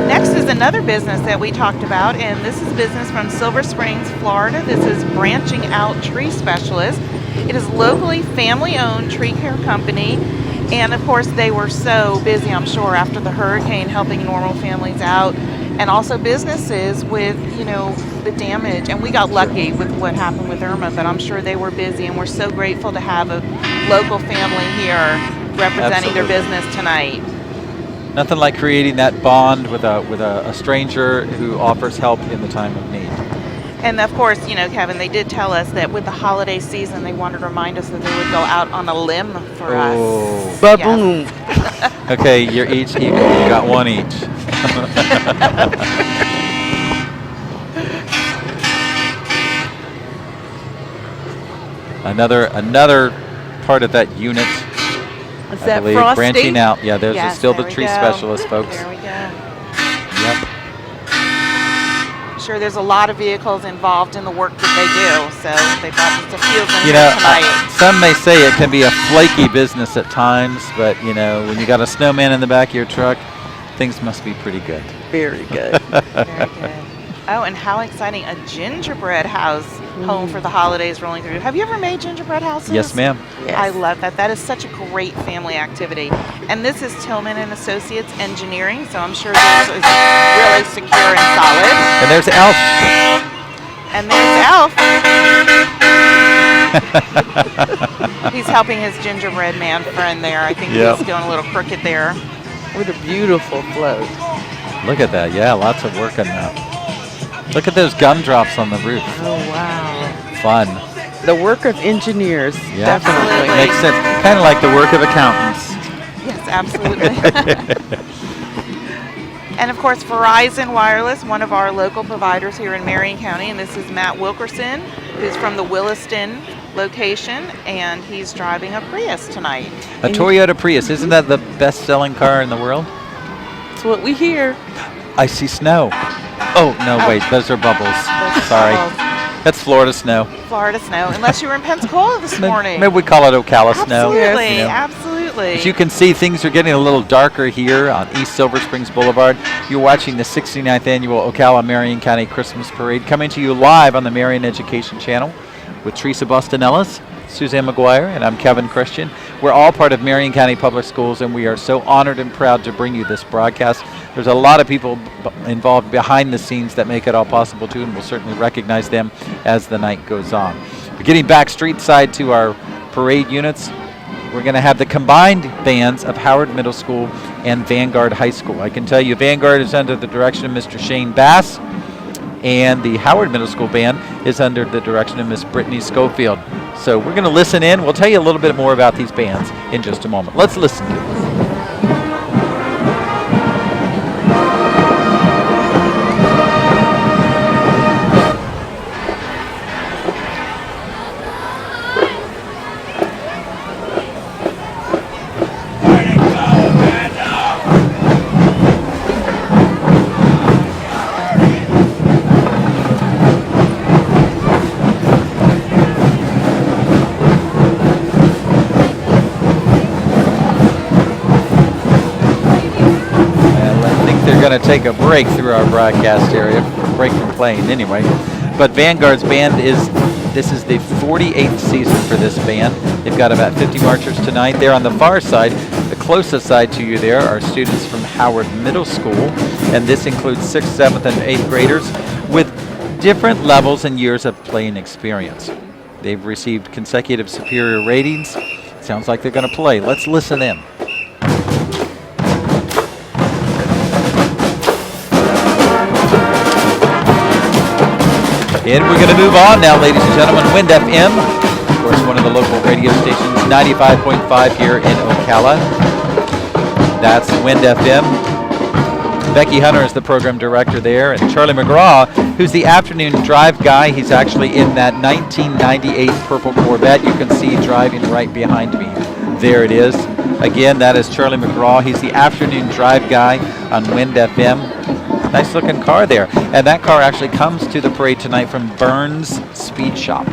Next is another business that we talked about, and this is business from Silver Springs, Florida. This is Branching Out Tree Specialist. It is locally family-owned tree care company, and of course they were so busy, I'm sure, after the hurricane, helping normal families out, and also businesses with, the damage. And we got lucky with what happened with Irma, but I'm sure they were busy, and we're so grateful to have a local family here representing their Absolutely. business tonight. Nothing like creating that bond with a stranger who offers help in the time of need. And of course, Kevin, they did tell us that with the holiday season, they wanted to remind us that they would go out on a limb for Oh. us. Ba-boom. Okay, you're each equal. You got one each. Another part of that unit, Is I that believe, Frosty? branching out. Yeah, there's Yes, still there the we tree go. specialist, folks. There we go. Yep. I'm sure there's a lot of vehicles involved in the work that they do, so they brought just a few of them You here know, tonight. some may say it can be a flaky business at times, but you know, when you got a snowman in the back of your truck, things must be pretty good. Very good. Very good. Oh, and how exciting. A gingerbread house home for the holidays rolling through. Have you ever made gingerbread houses? Yes, ma'am. Yes. I love that. That is such a great family activity. And this is Tillman and Associates Engineering, so I'm sure this is really secure and solid. And there's Elf. And there's Elf. He's helping his gingerbread man friend there. I think Yep. he's going a little crooked there. With a beautiful float. Look at that. Yeah, lots of work on that. Look at those gumdrops on the roof. Oh, wow. Fun. The work of engineers, Yeah. definitely. Absolutely. Makes sense. Kind of like the work of accountants. Yes, absolutely. And of course, Verizon Wireless, one of our local providers here in Marion County, and this is Matt Wilkerson, who's from the Williston location, and he's driving a Prius tonight. A Toyota Prius. Isn't that the best-selling car in the world? That's what we hear. I see snow. Oh, no, wait. Those are bubbles. Sorry. That's Florida snow. Florida snow, unless you were in Pensacola this morning. Maybe we call it Ocala snow. Absolutely, you know. absolutely. As you can see, things are getting a little darker here on East Silver Springs Boulevard. You're watching the 69th annual Ocala Marion County Christmas Parade, coming to you live on the Marion Education Channel with Teresa Buston-Ellis, Suzanne McGuire, and I'm Kevin Christian. We're all part of Marion County Public Schools, and we are so honored and proud to bring you this broadcast. There's a lot of people involved behind the scenes that make it all possible too, and we'll certainly recognize them as the night goes on. But getting back street side to our parade units, we're going to have the combined bands of Howard Middle School and Vanguard High School. I can tell you Vanguard is under the direction of Mr. Shane Bass, and the Howard Middle School band is under the direction of Miss Brittany Schofield. So we're going to listen in. We'll tell you a little bit more about these bands in just a moment. Let's listen to them. Going to take a break through our broadcast area, break from playing anyway. But Vanguard's band this is the 48th season for this band. They've got about 50 marchers tonight. There on the far side, the closest side to you there are students from Howard Middle School, and this includes 6th, 7th, and 8th graders with different levels and years of playing experience. They've received consecutive superior ratings. Sounds like they're going to play. Let's listen in. And we're going to move on now, ladies and gentlemen. Wind FM, of course, one of the local radio stations, 95.5 here in Ocala. That's Wind FM. Becky Hunter is the program director there, and Charlie McGraw, who's the afternoon drive guy. He's actually in that 1998 purple Corvette you can see driving right behind me. There it is. Again, that is Charlie McGraw. He's the afternoon drive guy on Wind FM. Nice looking car there. And that car actually comes to the parade tonight from Burns Speed Shop.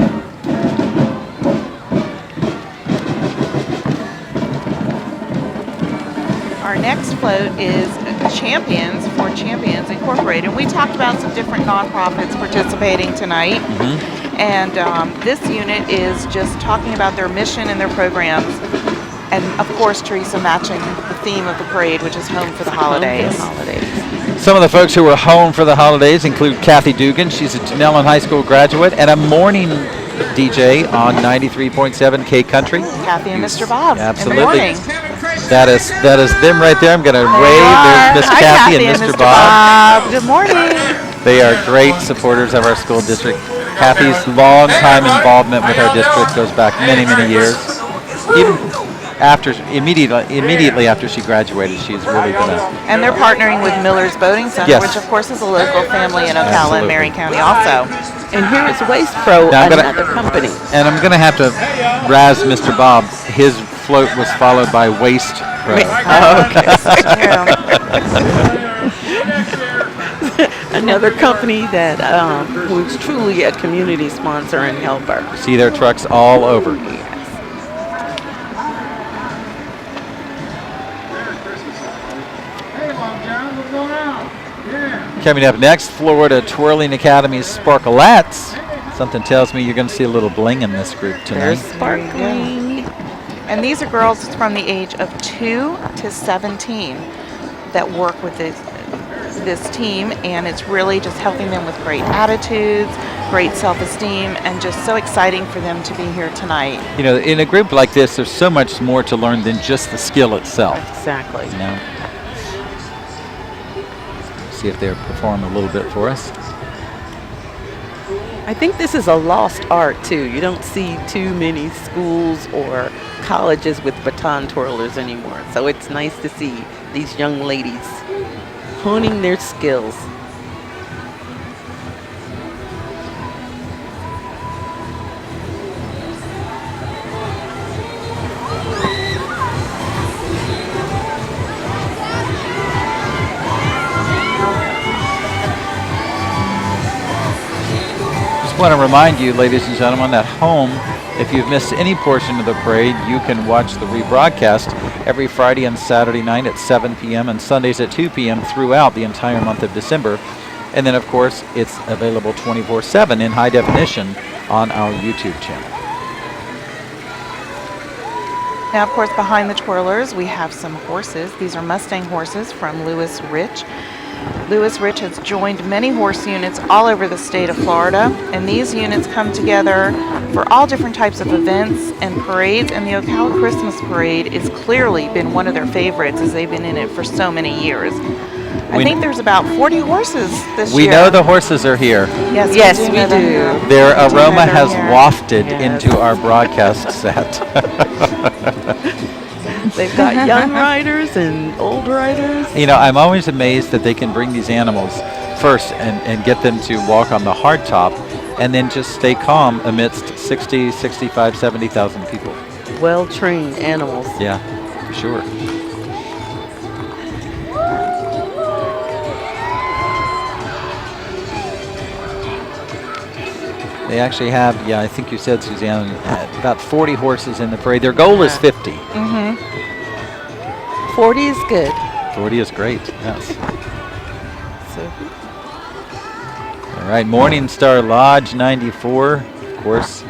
Our next float is Champions for Champions Incorporated. And we talked about some different nonprofits participating tonight. And this unit is just talking about their mission and their programs. And of course, Teresa, matching the theme of the parade, which is Home for the Holidays. Some of the folks who are home for the holidays include Kathy Dugan. She's a Tunellen High School graduate and a morning DJ on 93.7 K Country. Kathy and Mr. Bob. Absolutely. In the morning. That is them right there. I'm going to wave. There's Miss Hi, Kathy and Mr. Bob. Good morning. They are great supporters of our school district. Kathy's long time involvement with our district goes back many, many years. immediately after she graduated, she's really been a And they're partnering with Miller's Boating Center, Yes. which of course is a local family in Ocala Absolutely. and Marion County also. And here is Waste Pro, Now I'm gonna- another company. And I'm going to have to razz Mr. Bob. His float was followed by Waste Pro. Another company that was truly a community sponsor and helper. See their trucks all over. Coming up next, Florida Twirling Academy's Sparklettes. Something tells me you're going to see a little bling in this group They're tonight. sparkling. And these are girls from the age of 2 to 17 that work with this team, and it's really just helping them with great attitudes, great self-esteem, and just so exciting for them to be here tonight. You know, in a group like this, there's so much more to learn than just the skill itself. Exactly. You know? See if they'll perform a little bit for us. I think this is a lost art too. You don't see too many schools or colleges with baton twirlers anymore. So it's nice to see these young ladies honing their skills. Just want to remind you, ladies and gentlemen, at home, if you've missed any portion of the parade, you can watch the rebroadcast every Friday and Saturday night at 7 p.m. and Sundays at 2 p.m. throughout the entire month of December. And then, of course, it's available 24/7 in high definition on our YouTube channel. Now, of course, behind the twirlers, we have some horses. These are Mustang horses from Lewis Rich. Lewis Rich has joined many horse units all over the state of Florida, and these units come together for all different types of events and parades, and the Ocala Christmas Parade has clearly been one of their favorites as they've been in it for so many years. I think there's about 40 horses this year. We know the horses are here. Yes, we know they're do. here. Their We do know aroma they're has here. wafted Yes. into our broadcast set. They've got young riders and old riders. You know, I'm always amazed that they can bring these animals first and get them to walk on the hard top and then just stay calm amidst 60, 65, 70,000 people. Well-trained animals. Yeah, for sure. They actually have, yeah, I think you said, Suzanne, about 40 horses in the parade. Their goal is 50. 40 is good. 40 is great, yes. So All right, Morning Star Lodge 94, of course.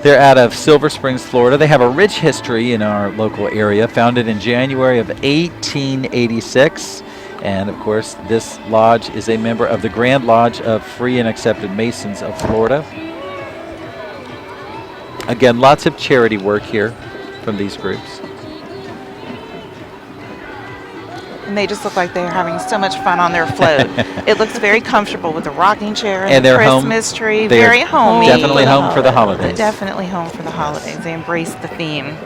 They're out of Silver Springs, Florida. They have a rich history in our local area, founded in January of 1886. And of course, this lodge is a member of the Grand Lodge of Free and Accepted Masons of Florida. Again, lots of charity work here from these groups. And they just look like they're having so much fun on their float. It looks very comfortable with the rocking chair And and the they're home. Christmas tree. They're Very homey. definitely home for the holidays. Definitely home for the holidays. They embrace the theme.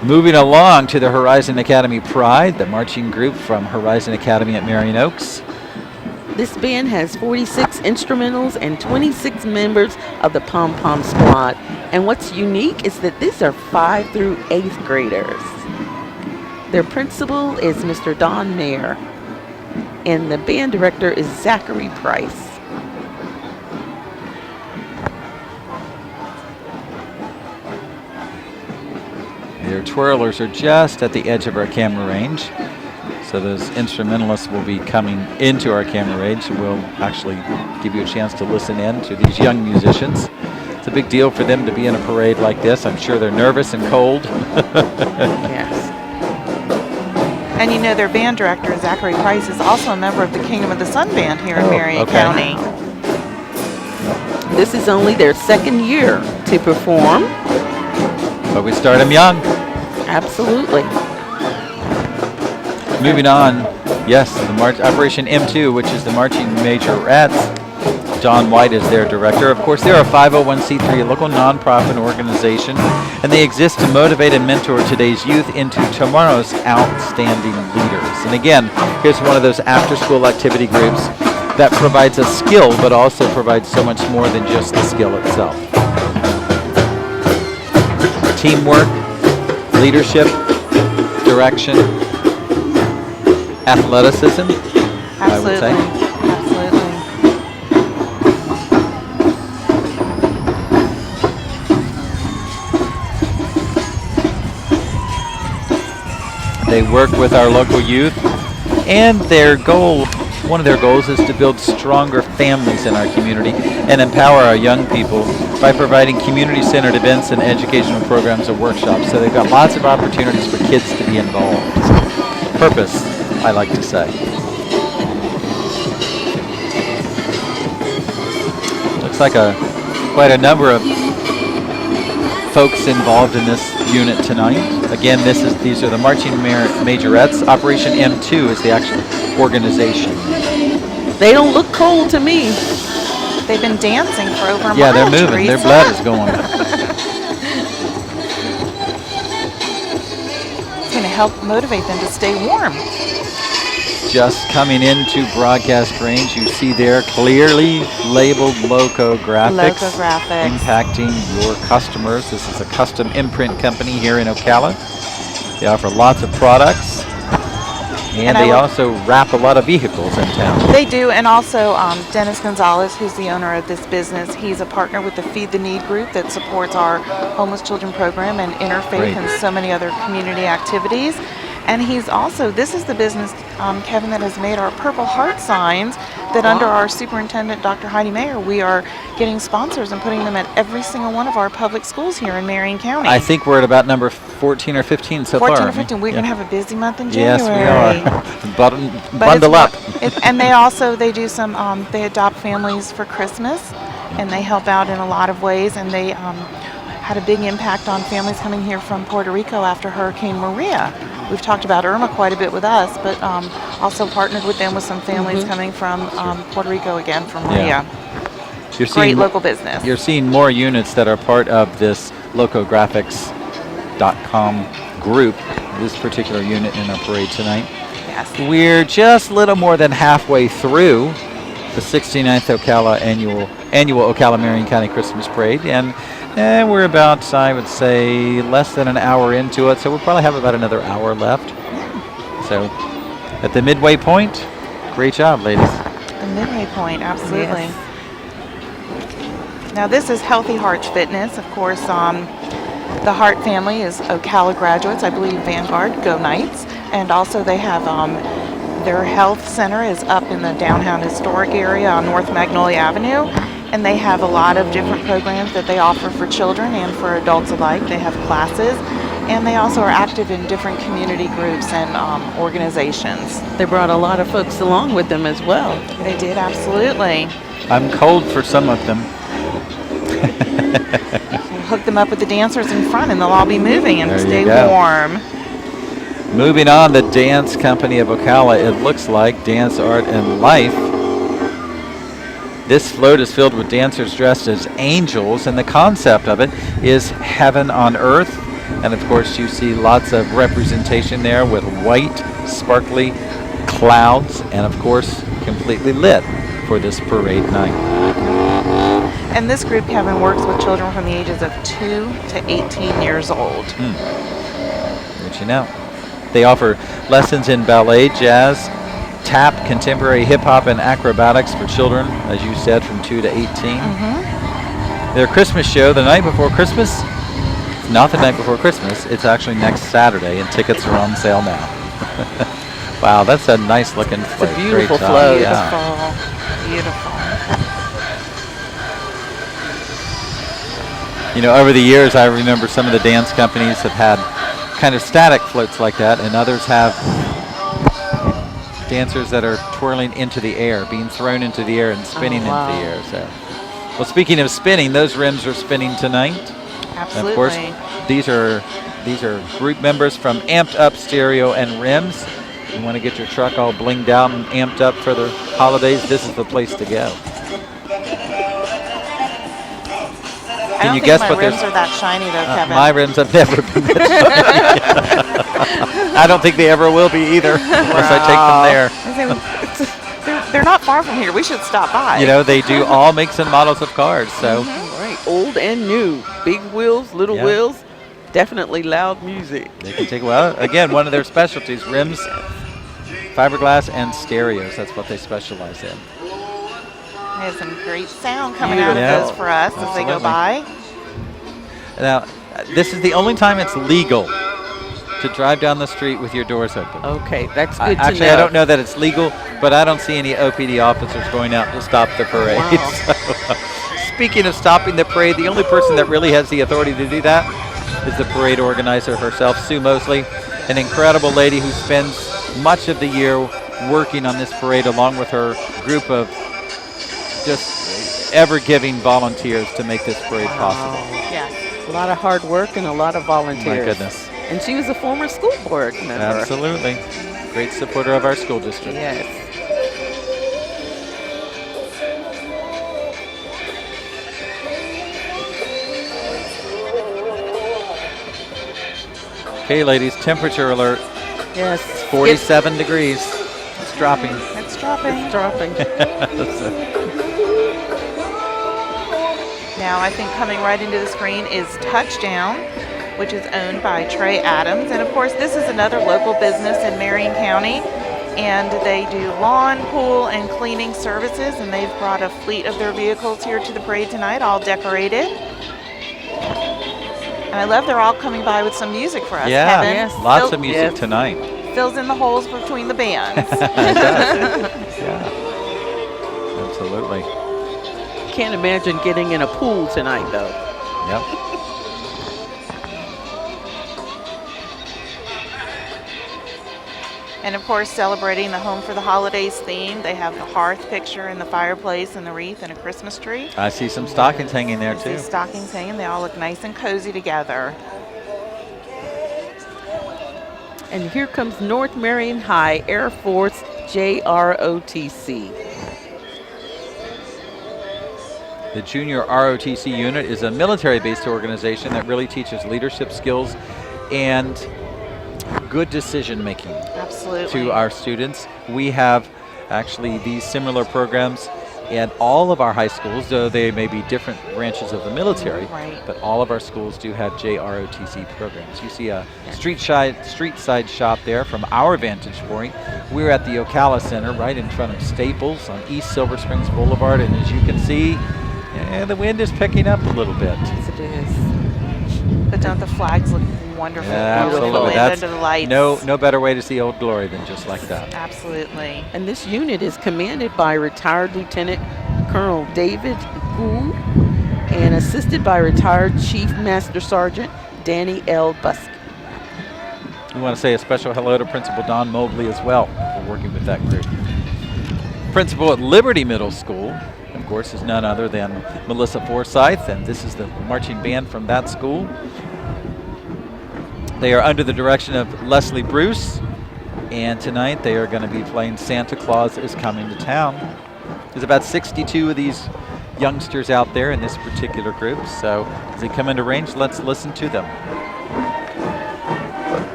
Moving along to the Horizon Academy Pride, the marching group from Horizon Academy at Marion Oaks. this band has 46 instrumentals and 26 members of the Pom Pom Squad. And what's unique is that these are 5th through 8th graders. Their principal is Mr. Don Mayer, and the band director is Zachary Price. Their twirlers are just at the edge of our camera range. So those instrumentalists will be coming into our camera range, and we'll actually give you a chance to listen in to these young musicians. It's a big deal for them to be in a parade like this. I'm sure they're nervous and cold. Yes. And you know, their band director, Zachary Price, is also a member of the Kingdom of the Sun Band here in Oh, Marion okay. County. This is only their 2nd year to perform. But we start them young. Absolutely. Moving on, yes, the Operation M2, which is the marching majorettes. Don White is their director. Of course, they're a 501c3, a local nonprofit organization, and they exist to motivate and mentor today's youth into tomorrow's outstanding leaders. And again, here's one of those after-school activity groups that provides a skill, but also provides so much more than just the skill itself. Teamwork, leadership, direction, athleticism, I would say. Absolutely. They work with our local youth, and one of their goals is to build stronger families in our community and empower our young people by providing community-centered events and educational programs and workshops. So they've got lots of opportunities for kids to be involved. Purpose, I like to say. Looks like quite a number of folks involved in this unit tonight. Again, these are the marching majorettes. Operation M2 is the actual organization. They don't look cold to me. They've been dancing for over a Yeah, mile, they're moving. Their Teresa. blood is going. It's going to help motivate them to stay warm. Just coming into broadcast range, you see there clearly labeled Loco Graphics, Loco Graphics. impacting your customers. This is a custom imprint company here in Ocala. They offer lots of products, and they also wrap a lot of vehicles in town. They do, and also Dennis Gonzalez, who's the owner of this business, he's a partner with the Feed the Need group that supports our homeless children program and Interfaith Great. and so many other community activities. And he's also, this is the business, Kevin, that has made our Purple Heart signs that under our superintendent, Dr. Heidi Mayer, we are getting sponsors and putting them at every single one of our public schools here in Marion County. I think we're at about number 14 or 15 so 14 far. or 15. We're Yeah. going to have a busy month in Yes, January. we are. But Bundle up. And they do some, they adopt families for Christmas, and they help out in a lot of ways, and they had a big impact on families coming here from Puerto Rico after Hurricane Maria. We've talked about Irma quite a bit with us, but also partnered with them with some families coming from Puerto Rico again from Maria. Yeah. You're Great seeing local business. You're seeing more units that are part of this locographics.com group, this particular unit in our parade tonight. Yes. We're just a little more than halfway through the 69th annual Ocala Marion County Christmas Parade, and we're about, I would say, less than an hour into it, so we'll probably have about another hour left. So at the midway point, great job, ladies. The midway point, absolutely. Yes. Now this is Healthy Hearts Fitness. Of course, the Hart family is Ocala graduates, I believe Vanguard, Go Knights. And also they have their health center is up in the downtown historic area on North Magnolia Avenue. And they have a lot of different programs that they offer for children and for adults alike. They have classes, and they also are active in different community groups and organizations. They brought a lot of folks along with them as well. They did, absolutely. I'm cold for some of them. We'll hook them up with the dancers in front, and they'll all be moving and There you stay go. warm. Moving on, the Dance Company of Ocala, it looks like Dance, Art, and Life. This float is filled with dancers dressed as angels, and the concept of it is heaven on earth. And of course, you see lots of representation there with white, sparkly clouds, and of course, completely lit for this parade night. And this group, Kevin, works with children from the ages of 2 to 18 years old. What you know. They offer lessons in ballet, jazz, tap, contemporary hip-hop, and acrobatics for children, as you said, from 2 to 18. Their Christmas show, the night before Christmas, it's not the night before Christmas, it's actually next Saturday, and tickets are on sale now. Wow, that's a nice looking float. It's a beautiful Great job. float. Yeah. Beautiful. You know, over the years, I remember some of the dance companies have had kind of static floats like that, and others have dancers that are twirling into the air, being thrown into the air and spinning into the air. So, well, speaking of spinning, those rims are spinning tonight. Absolutely. And of course, these are group members from Amped Up Stereo and Rims. You want to get your truck all blinged out and amped up for the holidays, this is the place to go. I don't you think guess my what rims there's- are that shiny though, Kevin. My rims have never been that shiny. I don't think they ever will be either, unless I take them there. They're not far from here. We should stop by. You know, they do all makes and models of cars, so. Right, old and new, big wheels, little Yeah. wheels, definitely loud music. They can take, well, again, one of their specialties, rims, fiberglass, and stereos. That's what they specialize in. There's some great sound coming out of Yeah. those for us as they go Absolutely. by. Now, this is the only time it's legal to drive down the street with your doors open. Okay, that's good to Actually, know. I don't know that it's legal, but I don't see any OPD officers going out to stop the parade. Wow. So, speaking of stopping the parade, the only person that really has the authority to do that is the parade organizer herself, Sue Mosley, an incredible lady who spends much of the year working on this parade along with her group of just ever-giving volunteers to make this parade possible. Yeah. A lot of hard work and a lot of volunteers. My goodness. And she was a former school board member. Absolutely. Great supporter of our school district. Yes. Okay, ladies, temperature alert, Yes. 47 degrees. It's dropping. It's dropping. It's dropping. Now I think coming right into the screen is Touchdown, which is owned by Trey Adams. And of course, this is another local business in Marion County. And they do lawn, pool, and cleaning services. And they've brought a fleet of their vehicles here to the parade tonight, all decorated. And I love they're all coming by with some music for us, Yeah, Kevin. Yes. lots of music Yes. tonight. Fills in the holes between the bands. Yeah, absolutely. Can't imagine getting in a pool tonight, though. Yep. And of course, celebrating the Home for the Holidays theme, they have the hearth picture and the fireplace and the wreath and a Christmas tree. I see some stockings hanging there You too. see stockings hanging. They all look nice and cozy together. And here comes North Marion High Air Force JROTC. The Junior ROTC unit is a military-based organization that really teaches leadership skills and good decision-making Absolutely. to our students. We have actually these similar programs in all of our high schools, though they may be different branches of the military, Right. but all of our schools do have JROTC programs. You see a street side shop there from our vantage point. We're at the Ocala Center right in front of Staples on East Silver Springs Boulevard, and as you can see, the wind is picking up a little bit. Yes, it is. But don't the flags look wonderful? Yeah, Beautiful absolutely. and That's under the lights. no better way to see Old Glory than just like that. Absolutely. And this unit is commanded by retired Lieutenant Colonel David Gould and assisted by retired Chief Master Sergeant Danny L. Busk. We want to say a special hello to Principal Don Mobley as well for working with that group. Principal at Liberty Middle School, of course, is none other than Melissa Forsyth, and this is the marching band from that school. They are under the direction of Leslie Bruce, and tonight they are going to be playing Santa Claus is Coming to Town. There's about 62 of these youngsters out there in this particular group, so as they come into range, let's listen to them.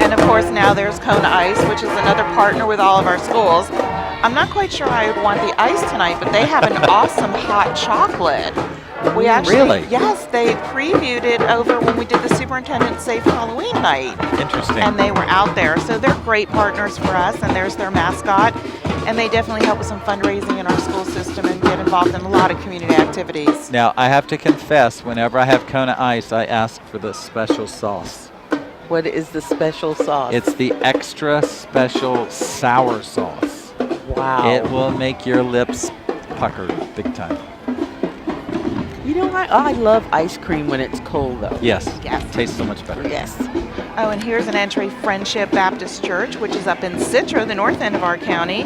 And of course, now there's Kona Ice, which is another partner with all of our schools. I'm not quite sure I would want the ice tonight, but they have an awesome hot chocolate. We actually, Really? yes, they previewed it over when we did the Superintendent Safe Halloween night. Interesting. And they were out there. So they're great partners for us, and there's their mascot. And they definitely help with some fundraising in our school system and get involved in a lot of community activities. Now, I have to confess, whenever I have Kona Ice, I ask for the special sauce. What is the special sauce? It's the extra special sour sauce. wow. It will make your lips pucker big time. You know, I love ice cream when it's cold, though. Yes. Yes. Tastes so much better. Yes. Oh, and here's an entry, Friendship Baptist Church, which is up in Citro, the north end of our county.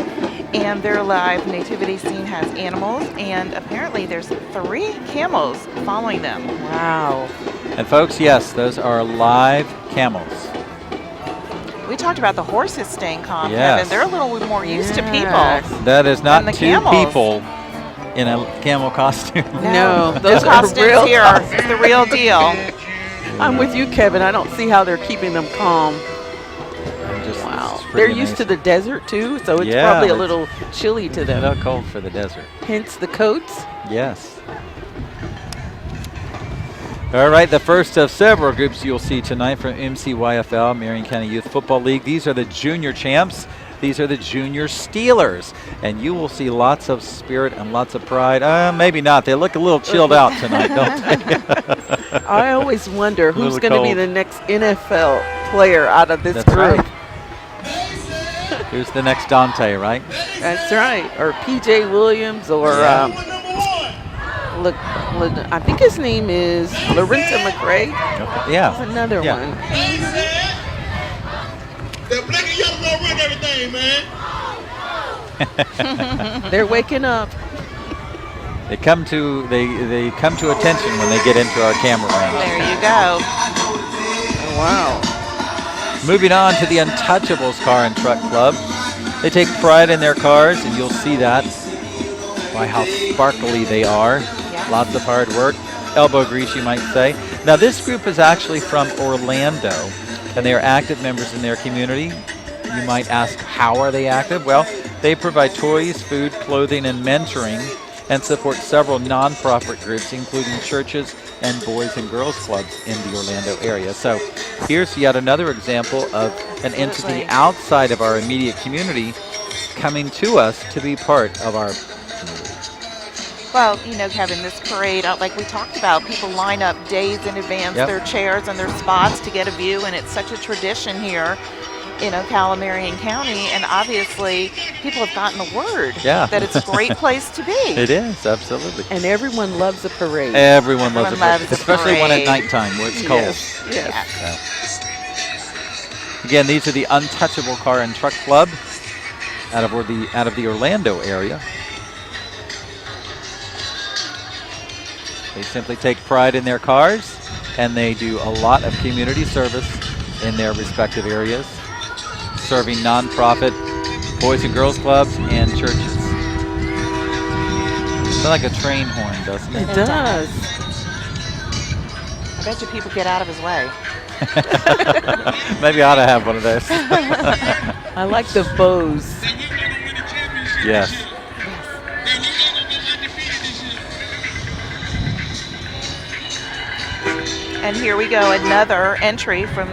And their live nativity scene has animals, and apparently there's 3 camels following them. Wow. And folks, yes, those are live camels. We talked about the horses staying calm, Yes. Kevin. They're a little more used to people. That is not the two camels. people in a camel costume. No, Those those are costumes real here are the real deal. I'm with you, Kevin. I don't see how they're keeping them calm. Wow. They're used to the desert, too, so it's Yeah, probably a it's little chilly to a them. little cold for the desert. Hence the coats. Yes. All right, the first of several groups you'll see tonight from MCYFL, Marion County Youth Football League. These are the junior champs. These are the junior Steelers. And you will see lots of spirit and lots of pride. Maybe not. They look a little chilled out tonight, don't they? I always wonder who's Little going to be cold. the next NFL player out of this That's group. right. Who's the next Dante, right? That's right. Or P.J. Williams or I think his name is Lorenta McRae. Okay. Yeah. That's another Yeah. one. That black and yellow gonna run everything, man. They're waking up. They come to attention when they get into our camera range. There you go. Oh, wow. Moving on to the Untouchables Car and Truck Club. They take pride in their cars, and you'll see that by how sparkly they are. Lots of hard work, elbow grease, you might say. Now, this group is actually from Orlando, and they are active members in their community. You might ask, how are they active? Well, they provide toys, food, clothing, and mentoring, and support several nonprofit groups, including churches and boys and girls clubs in the Orlando area. So here's yet another example of an entity outside of our immediate community coming to us to be part of our community. Well, you know, Kevin, this parade, like we talked about, people line up days in advance, Yep. their chairs and their spots to get a view, and it's such a tradition here in Ocala, Marion County, and obviously people have gotten the word that it's a great place to be. It is, absolutely. And everyone loves a parade. Everyone loves Everyone loves it, the especially one at parade. nighttime where it's cold. Yes. Again, these are the Untouchable Car and Truck Club out of the Orlando area. They simply take pride in their cars, and they do a lot of community service in their respective areas, serving nonprofit boys and girls clubs and churches. It's like a train horn, doesn't it? It does. I bet you people get out of his way. Maybe I ought to have one of those. I like the bows. Yes. And here we go, another entry from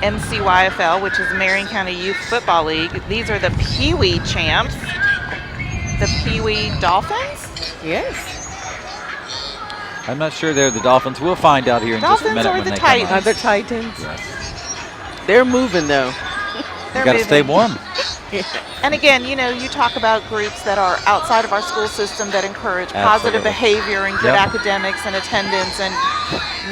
MCYFL, which is Marion County Youth Football League. These are the Pee Wee champs, the Pee Wee Dolphins. Yes. I'm not sure they're the Dolphins. We'll find out here in just a Dolphins minute or when the they Titans? come on. Other Titans. Yes. They're moving, though. You got to stay warm. And again, you know, you talk about groups that are outside of our school system that encourage positive Absolutely. behavior and good Yep. academics and attendance, and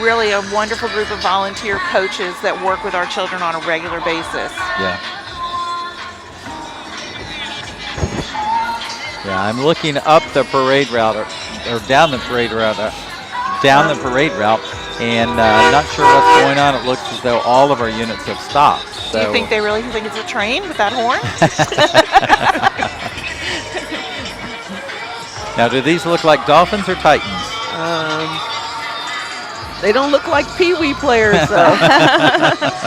really a wonderful group of volunteer coaches that work with our children on a regular basis. Yeah. Yeah, I'm looking up the parade route or down the parade route, and not sure what's going on. It looks as though all of our units have stopped. Do So you think they really think it's a train with that horn? now, do these look like Dolphins or Titans? They don't look like Pee Wee players, though.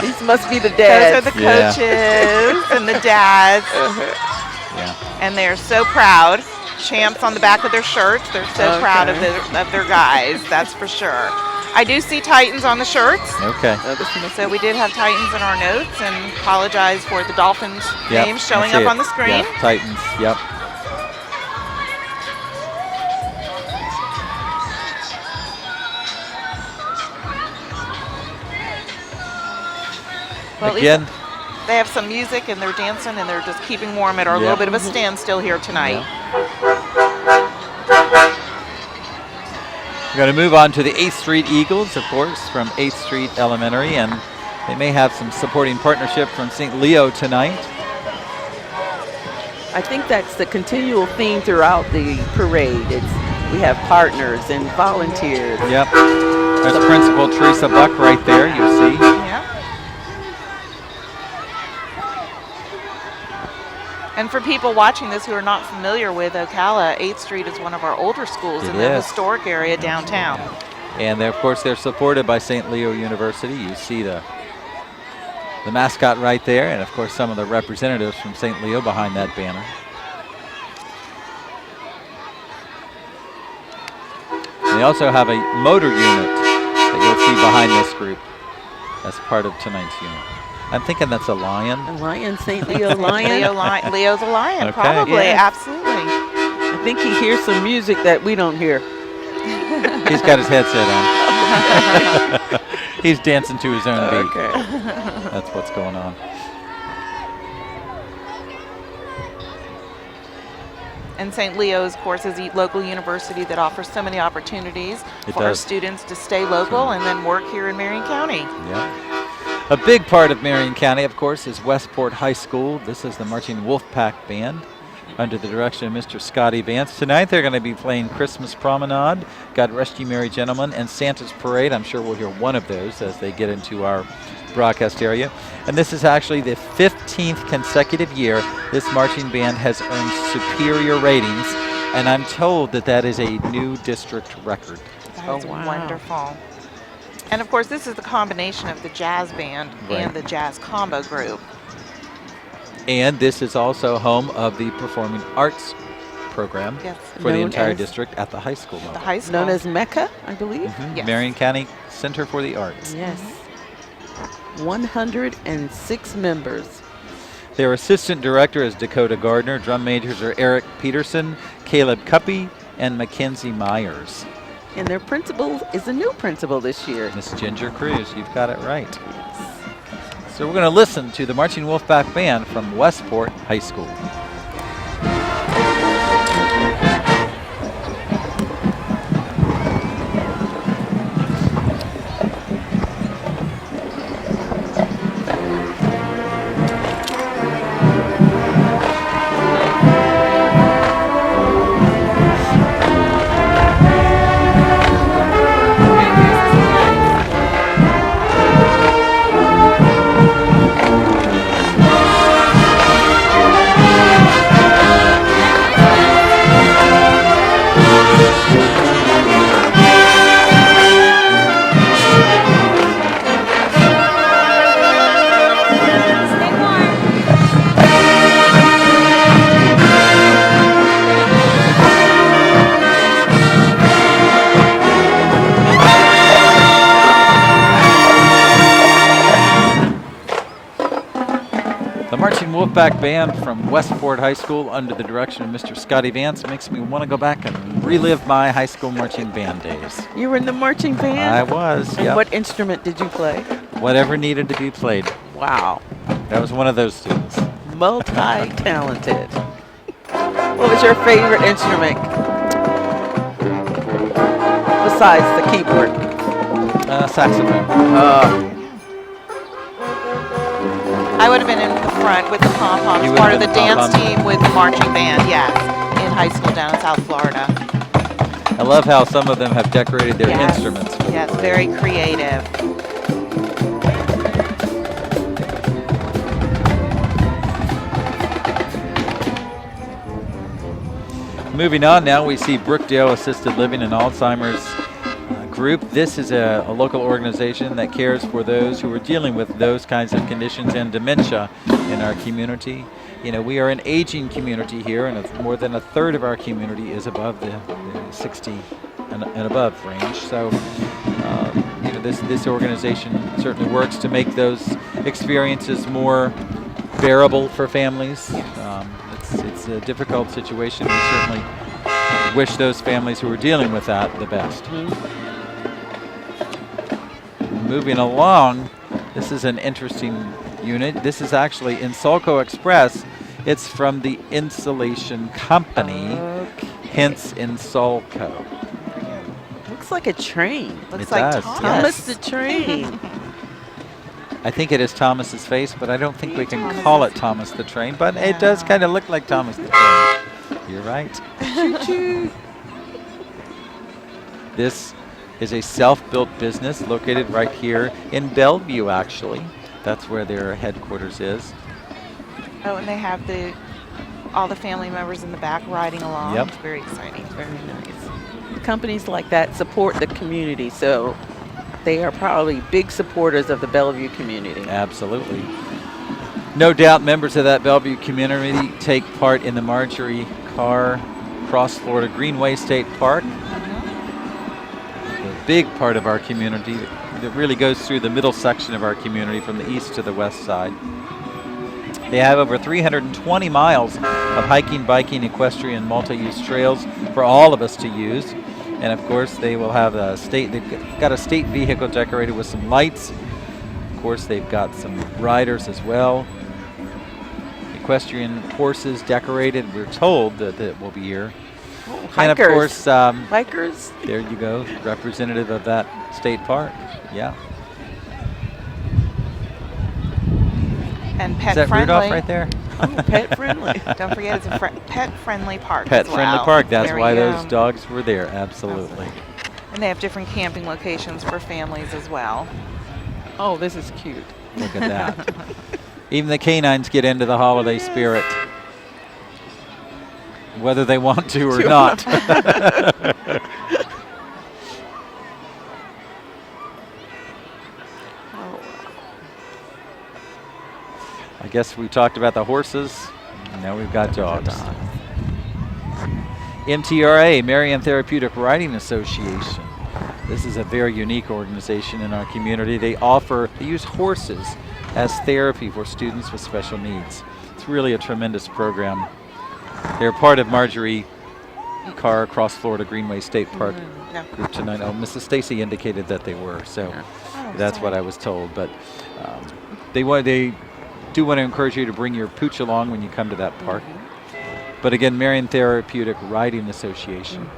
These must be the dads. Those are the Yeah. coaches and the dads. Yeah. And they're so proud. Champs on the back of their shirts. They're so proud of their guys, that's for sure. I do see Titans on the shirts. Okay. So we did have Titans in our notes, and apologize for the Dolphins Yep, name showing I see up it. on the screen. Yep, Titans. Yep. Well, at least Again, they have some music and they're dancing and they're just keeping warm at our Yep. little bit of a standstill here tonight. we're going to move on to the 8th Street Eagles, of course, from 8th Street Elementary, and they may have some supporting partnership from St. Leo tonight. I think that's the continual theme throughout the parade. It's We have partners and volunteers. Yep. There's Principal Teresa Buck right there, you see. Yeah. And for people watching this who are not familiar with Ocala, 8th Street is one of our older schools in the historic area downtown. And of course, they're supported by St. Leo University. You see the mascot right there, and of course some of the representatives from St. Leo behind that banner. And they also have a motor unit that you'll see behind this group as part of tonight's unit. I'm thinking that's a lion. A lion, St. Leo lion. Leo's a lion, Okay. probably, Yeah. absolutely. I think he hears some music that we don't hear. He's got his headset on. He's dancing to his own beat. Okay. That's what's going on. And St. Leo's, of course, is a local university that offers so many opportunities It for our does. students to stay local and then work here in Marion County. Yeah. A big part of Marion County, of course, is Westport High School. This is the Marching Wolfpack Band under the direction of Mr. Scotty Vance. Tonight they're going to be playing Christmas Promenade, God Rest Ye Merry Gentlemen, and Santa's Parade. I'm sure we'll hear one of those as they get into our broadcast area. And this is actually the 15th consecutive year this marching band has earned superior ratings, and I'm told that that is a new district record. That's Oh, wow. wonderful. And of course, this is the combination of the jazz band Right. and the jazz combo group. And this is also home of the Performing Arts program Yes. for the Known entire as district at the high school The level. high school. Known as Mecca, I believe. Yes. Marion County Center for the Arts. Yes. 106 members. Their assistant director is Dakota Gardner. Drum majors are Eric Peterson, Caleb Cuppy, and Mackenzie Myers. And their principal is a new principal this year. Miss Ginger Cruz, you've got it right. So we're going to listen to the Marching Wolfpack Band from Westport High School. Wolfpack Band from Westport High School under the direction of Mr. Scotty Vance makes me want to go back and relive my high school marching band days. You were in the marching band? I was, And yeah. what instrument did you play? Whatever needed to be played. Wow. That was one of those students. Multi-talented. What was your favorite instrument? Besides the keyboard. Saxophone. I would have been in the front with the pom-poms, You would part have of the been dance pom-poms. team with the marching band, yes, in high school down in South Florida. I love how some of them have decorated their Yes. instruments. Yes, very creative. Moving on now, we see Brookdale Assisted Living and Alzheimer's Group. This is a local organization that cares for those who are dealing with those kinds of conditions and dementia in our community. You know, we are an aging community here, and more than a third of our community is above the 60 and above range. So, you know, this organization certainly works to make those experiences more bearable for families. It's a difficult situation. We certainly wish those families who are dealing with that the best. Moving along, this is an interesting unit. This is actually Insulco Express. It's from the Insulation Company, hence Insulco. Looks like a train. Looks It like does, Thomas yes. the Train. I think it is Thomas's face, but I don't think we can call it Thomas the Train, but it does kind of look like Thomas the Train. You're right. This is a self-built business located right here in Bellevue, actually. That's where their headquarters is. Oh, and they have all the family members in the back riding along. Yep. It's very exciting. Very nice. Companies like that support the community, so they are probably big supporters of the Bellevue community. Absolutely. No doubt members of that Bellevue community take part in the Marjorie Carr Cross Florida Greenway State Park. A big part of our community that really goes through the middle section of our community from the east to the west side. They have over 320 miles of hiking, biking, equestrian, multi-use trails for all of us to use. And of course, they will have they've got a state vehicle decorated with some lights. Of course, they've got some riders as well. Equestrian horses decorated. We're told that it will be here. Oh, and of hikers. course, Bikers. there you go, representative of that state park. Yeah. And Is pet that friendly. Rudolph right there? Oh, pet friendly. Don't forget, it's a pet-friendly park. Pet as friendly well. park. That's There why you those go. dogs were there. Absolutely. And they have different camping locations for families as well. Oh, this is cute. Look at that. Even the canines get into the holiday spirit, whether they want to or not. I guess we talked about the horses. Now we've got dogs. MTRA, Marion Therapeutic Riding Association. This is a very unique organization in our community. They use horses as therapy for students with special needs. It's really a tremendous program. They're part of Marjorie Carr Cross Florida Greenway State Park Yeah. group tonight. Oh, Mrs. Stacy indicated that they were, so that's what I was told. But they do want to encourage you to bring your pooch along when you come to that park. But again, Marion Therapeutic Riding Association.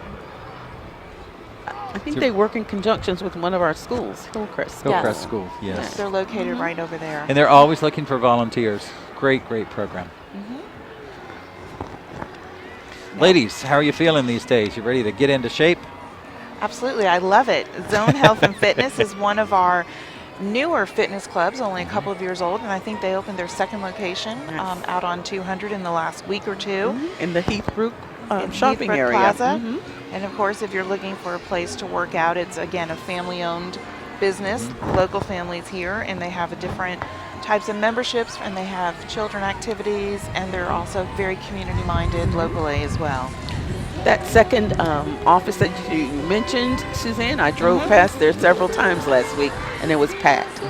I think they work in conjunctions with one of our schools, Hillcrest. Hillcrest School, yes. They're located right over there. And they're always looking for volunteers. Great, great program. Ladies, how are you feeling these days? You ready to get into shape? Absolutely, I love it. Zone Health and Fitness is one of our newer fitness clubs, only a couple of years old, and I think they opened their second location out on 200 in the last week or two. In the Heathbrook in shopping Heathbrook area. Plaza. And of course, if you're looking for a place to work out, it's again a family-owned business, local families here, and they have a different types of memberships, and they have children activities, and they're also very community-minded locally as well. That second office that you mentioned, Suzanne, I drove past there several times last week, and it was packed.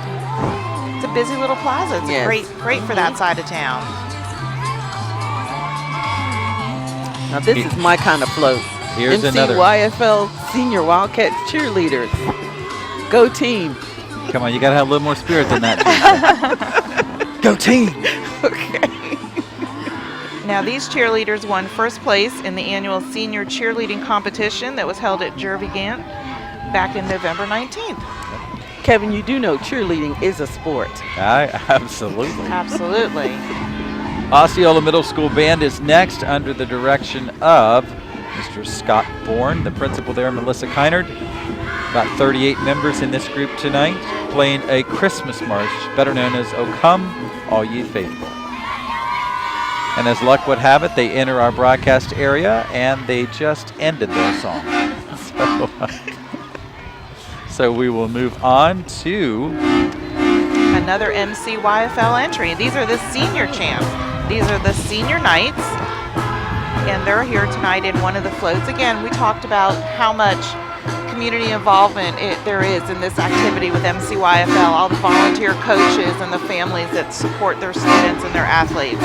It's a busy little plaza. It's great for that side of town. Now this is my kind of float. Here's another. MCYFL Senior Wildcats cheerleaders. Go team. Come on, you got to have a little more spirit than that. Go team! Okay. Now, these cheerleaders won first place in the annual senior cheerleading competition that was held at Jervy Gant back in November 19th. Kevin, you do know cheerleading is a sport. Absolutely. Absolutely. Osceola Middle School Band is next under the direction of Mr. Scott Bourne, the principal there, Melissa Kynard. About 38 members in this group tonight, playing a Christmas march, better known as O Come, All Ye Faithful. And as luck would have it, they enter our broadcast area, and they just ended their song. So we will move on to Another MCYFL entry. These are the senior champs. These are the senior knights, and they're here tonight in one of the floats. Again, we talked about how much community involvement there is in this activity with MCYFL, all the volunteer coaches and the families that support their students and their athletes.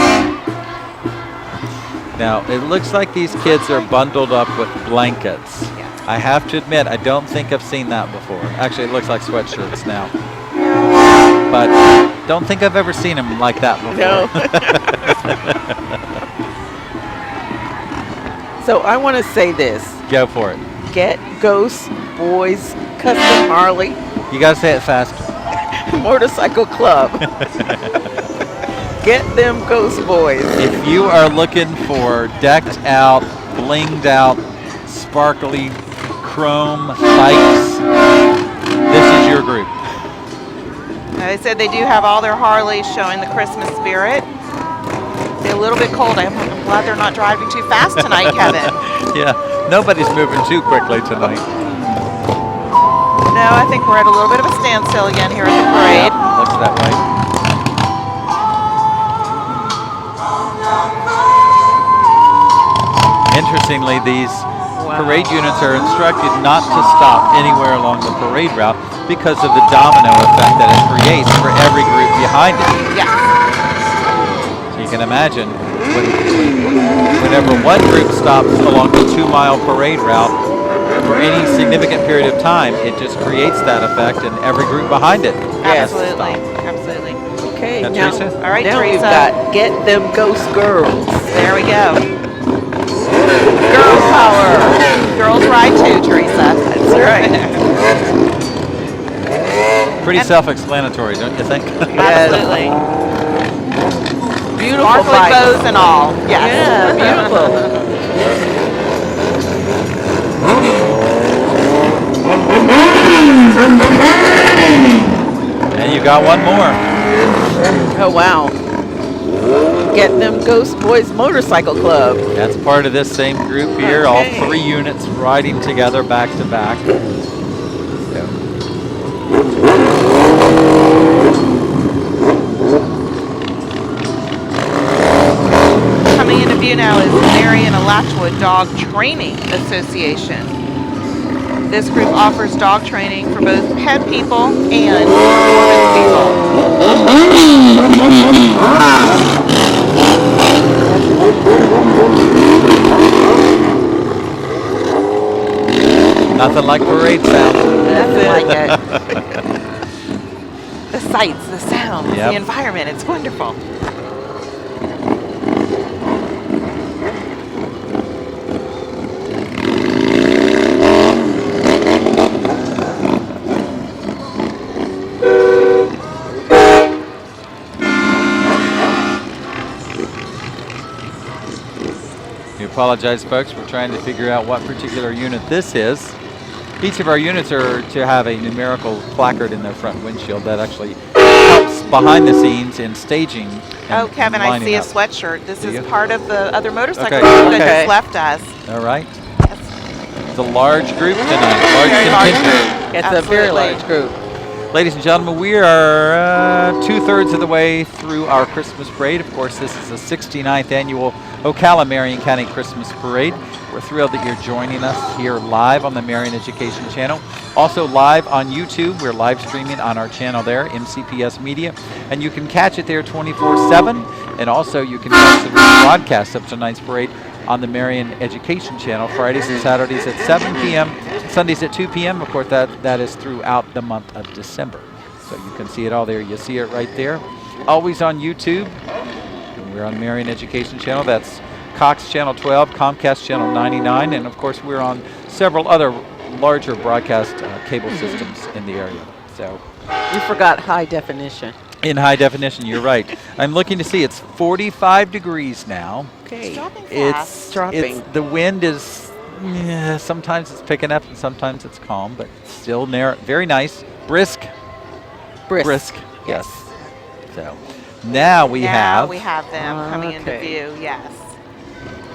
Now, it looks like these kids are bundled up with blankets. Yeah. I have to admit, I don't think I've seen that before. Actually, it looks like sweatshirts now. But don't think I've ever seen them like that before. No. So I want to say this. Go for it. Get Ghost Boys Custom Harley You got to say it faster. Motorcycle Club. Get them Ghost Boys. If you are looking for decked out, blinged out, sparkly chrome bikes. This is your group. They said they do have all their Harleys showing the Christmas spirit. They're a little bit cold. I'm glad they're not driving too fast tonight, Kevin. Yeah, nobody's moving too quickly tonight. No, I think we're at a little bit of a standstill again here at the parade. Yeah, looks that way. Interestingly, these parade units are instructed not to stop anywhere along the parade route because of the domino effect that it creates for every group behind it. Yeah. So you can imagine whenever one group stops along the 2-mile parade route for any significant period of time, it just creates that effect and every group behind it has to Absolutely. stop. Absolutely. Okay, Now, now, Teresa? All right, now we've Teresa. got Get Them Ghost Girls. There we go. Girl power. Girls ride too, Teresa. That's right. Pretty self-explanatory, don't you think? Absolutely. Beautiful Sparkly bikes. bows and all. Yes. Yeah, beautiful. And you got one more. Oh, wow. Get Them Ghost Boys Motorcycle Club. That's part of this same group here, Okay. all 3 units riding together back to back. Coming into view now is Marion Alachua Dog Training Association. This group offers dog training for both pet people and performance people. Nothing like parade sound. Nothing like it. The sights, the sounds, Yep. the environment, it's wonderful. We apologize, folks. We're trying to figure out what particular unit this is. Each of our units are to have a numerical placard in their front windshield that actually helps behind the scenes in staging. Oh, Kevin, I lining see a up. sweatshirt. This Do is you? part of the other motorcycle Okay. group that Okay. just left us. All right. Yes. It's a large group tonight. Large Very large contingent. group. It's a very Absolutely. large group. Ladies and gentlemen, we are 2/3 of the way through our Christmas parade. Of course, this is the 69th annual Ocala Marion County Christmas Parade. We're thrilled that you're joining us here live on the Marion Education Channel. Also live on YouTube. We're live streaming on our channel there, MCPS Media. And you can catch it there 24/7. And also you can catch the rebroadcast of tonight's parade on the Marion Education Channel, Fridays and Saturdays at 7 p.m., Sundays at 2 p.m. Of course, that is throughout the month of December. So you can see it all there. You see it right there. Always on YouTube. And we're on Marion Education Channel. That's Cox Channel 12, Comcast Channel 99, and of course we're on several other larger broadcast cable systems in the area. So You forgot high definition. in high definition, you're right. I'm looking to see, it's 45 degrees now. Okay. It's dropping fast. It's dropping. the wind is, sometimes it's picking up and sometimes it's calm, but still very nice. Brisk. Brisk. Yes. So now we have them coming into Okay. view, yes.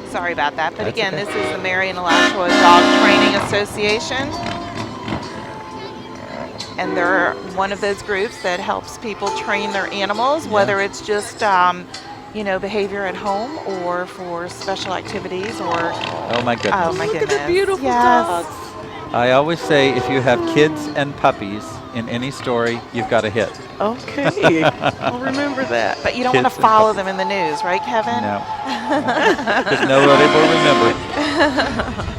Sorry about that. But That's again, okay. this is the Marion Alachua Dog Training Association. And they're one of those groups that helps people train their animals, whether it's just, behavior at home or for special activities or, Oh my goodness. oh my Look goodness. at the beautiful Yes. dogs. I always say if you have kids and puppies in any story, you've got a hit. Okay. I'll remember that. But you don't want Kids to and follow them in the news, right, Kevin? No. Because nobody will remember.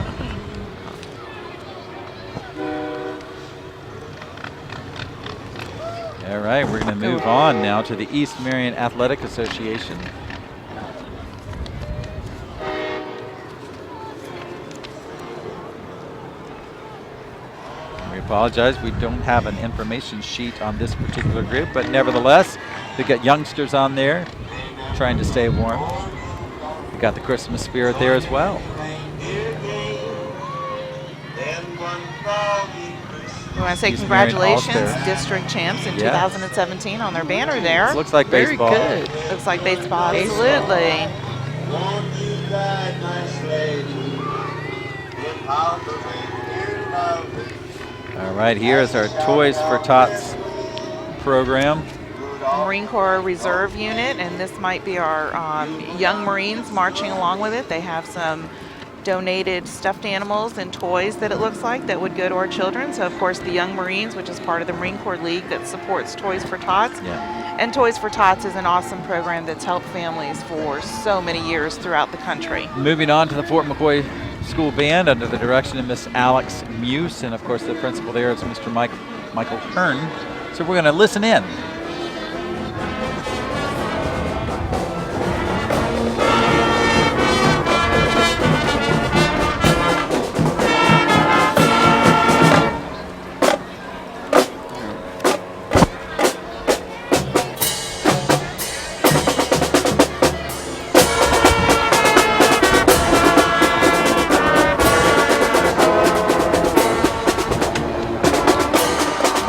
All right, we're going to move on now to the East Marion Athletic Association. We apologize, we don't have an information sheet on this particular group, but nevertheless, we've got youngsters on there trying to stay warm. We've got the Christmas spirit there as well. We want to say East Marion congratulations, All-Star. district champs in Yeah. 2017 on their banner there. Looks like Very baseball. good. Looks like baseball, Baseball. absolutely. Won't you guide my sleigh in how the reindeer love me? All right, here is our Toys for Tots program. Marine Corps Reserve Unit, and this might be our young Marines marching along with it. They have some donated stuffed animals and toys that it looks like that would go to our children. So, of course, the Young Marines, which is part of the Marine Corps League that supports Toys for Tots. Yeah. And Toys for Tots is an awesome program that's helped families for so many years throughout the country. Moving on to the Fort McCoy School Band under the direction of Miss Alex Muse, and of course the principal there is Mr. Michael Hearn. So we're going to listen in.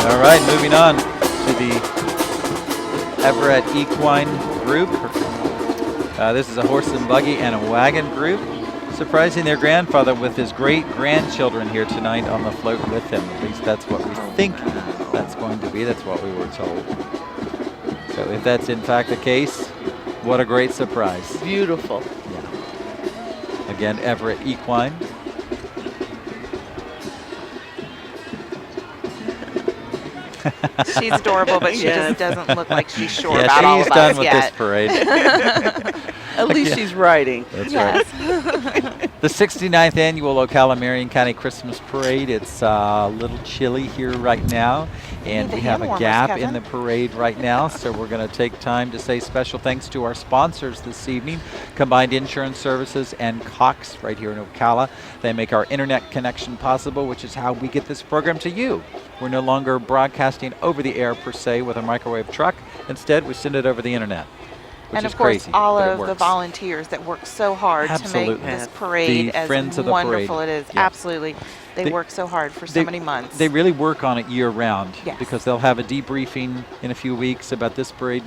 All right, moving on to the Everett Equine group. This is a horse and buggy and a wagon group, surprising their grandfather with his great-grandchildren here tonight on the float with him. At least that's what we think that's going to be. That's what we were told. So if that's in fact the case, what a great surprise. Beautiful. Yeah. Again, Everett Equine. She's adorable, but she Yes. just doesn't look like she's sure Yeah, about all she's of done us with yet. this parade. At least she's riding. That's Yes. right. The 69th annual Ocala Marion County Christmas Parade. It's a little chilly here right now, and the we have hand a warmers, gap Kevin. in the parade right now, so we're going to take time to say special thanks to our sponsors this evening, Combined Insurance Services and Cox right here in Ocala. They make our internet connection possible, which is how we get this program to you. We're no longer broadcasting over the air per se with a microwave truck. Instead, we send it over the internet. Which And is of course, crazy, all but it of the works. volunteers that work so hard to Absolutely. make this Yes. parade The as Friends of the wonderful Parade. it is. Yeah. Absolutely. They work so hard for so They- many months. They really work on it year round, Yes. because they'll have a debriefing in a few weeks about this parade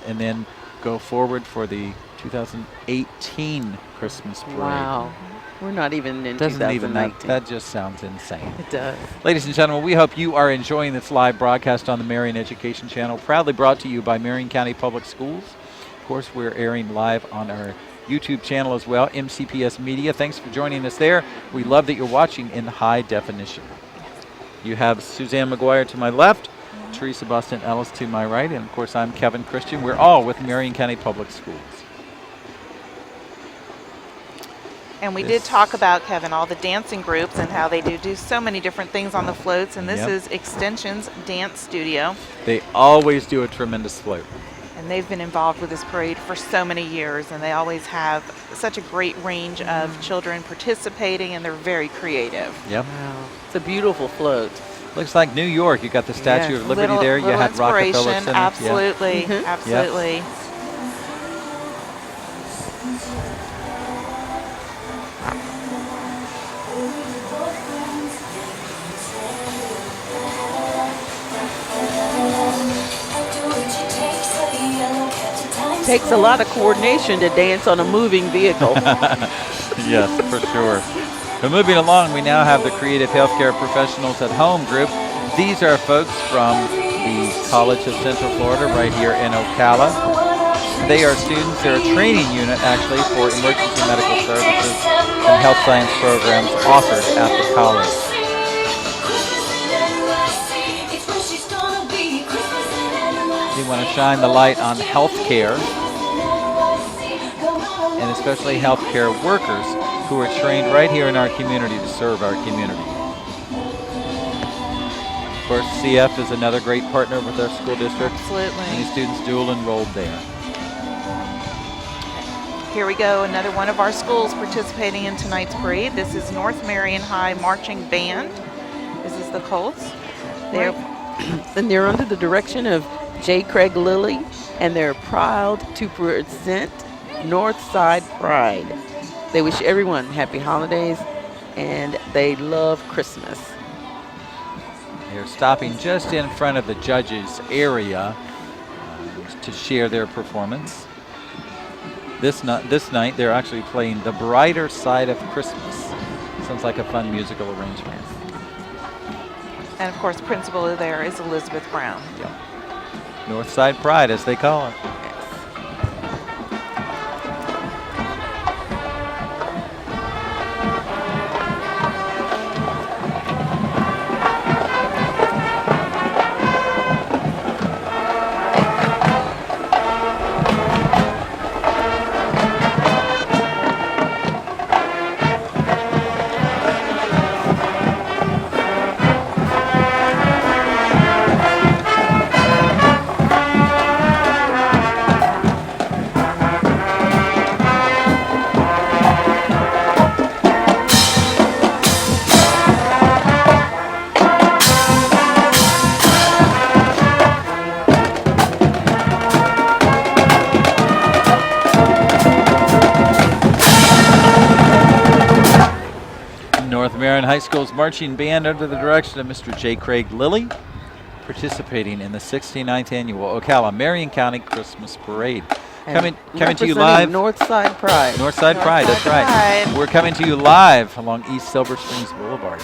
and then go forward for the 2018 Christmas parade. Wow. We're not even in Doesn't even 2019. that just sounds insane. It does. Ladies and gentlemen, we hope you are enjoying this live broadcast on the Marion Education Channel, proudly brought to you by Marion County Public Schools. Of course, we're airing live on our YouTube channel as well, MCPS Media. Thanks for joining us there. We love that you're watching in high definition. You have Suzanne McGuire to my left, Teresa Boston Ellis to my right, and of course I'm Kevin Christian. We're all with Marion County Public Schools. And we did talk about, Kevin, all the dancing groups and how they do so many different things on the floats. And this Yep. is Extension's Dance Studio. They always do a tremendous float. And they've been involved with this parade for so many years. And they always have such a great range of children participating, and they're very creative. Yep. Wow. It's a beautiful float. Looks like New York. You got the Statue Yes. of Liberty there. You Little had Rockefeller inspiration. Center. Yeah. Absolutely. Mhm. Absolutely. Takes a lot of coordination to dance on a moving vehicle. Yes, for sure. But moving along, we now have the Creative Healthcare Professionals at Home group. These are folks from the College of Central Florida right here in Ocala. They are students, they're a training unit actually for emergency medical services and health science programs offered at the college. We want to shine the light on healthcare, and especially healthcare workers who are trained right here in our community to serve our community. Of course, CF is another great partner with our school district. Absolutely. Many students dual enrolled there. Here we go, another one of our schools participating in tonight's parade. This is North Marion High Marching Band. This is the Colts. They're And they're under the direction of J. Craig Lilly, and they're proud to present Northside Pride. They wish everyone happy holidays, and they love Christmas. They're stopping just in front of the judges' area to share their performance. This night, they're actually playing The Brighter Side of Christmas. Sounds like a fun musical arrangement. And of course, principal there is Elizabeth Brown. Yep. Northside Pride, as they call it. Marion High School's marching band under the direction of Mr. J. Craig Lilly, participating in the 69th annual Ocala Marion County Christmas Parade. Coming to you live. Northside Pride. Northside Pride, that's right. Pride. We're coming to you live along East Silver Springs Boulevard.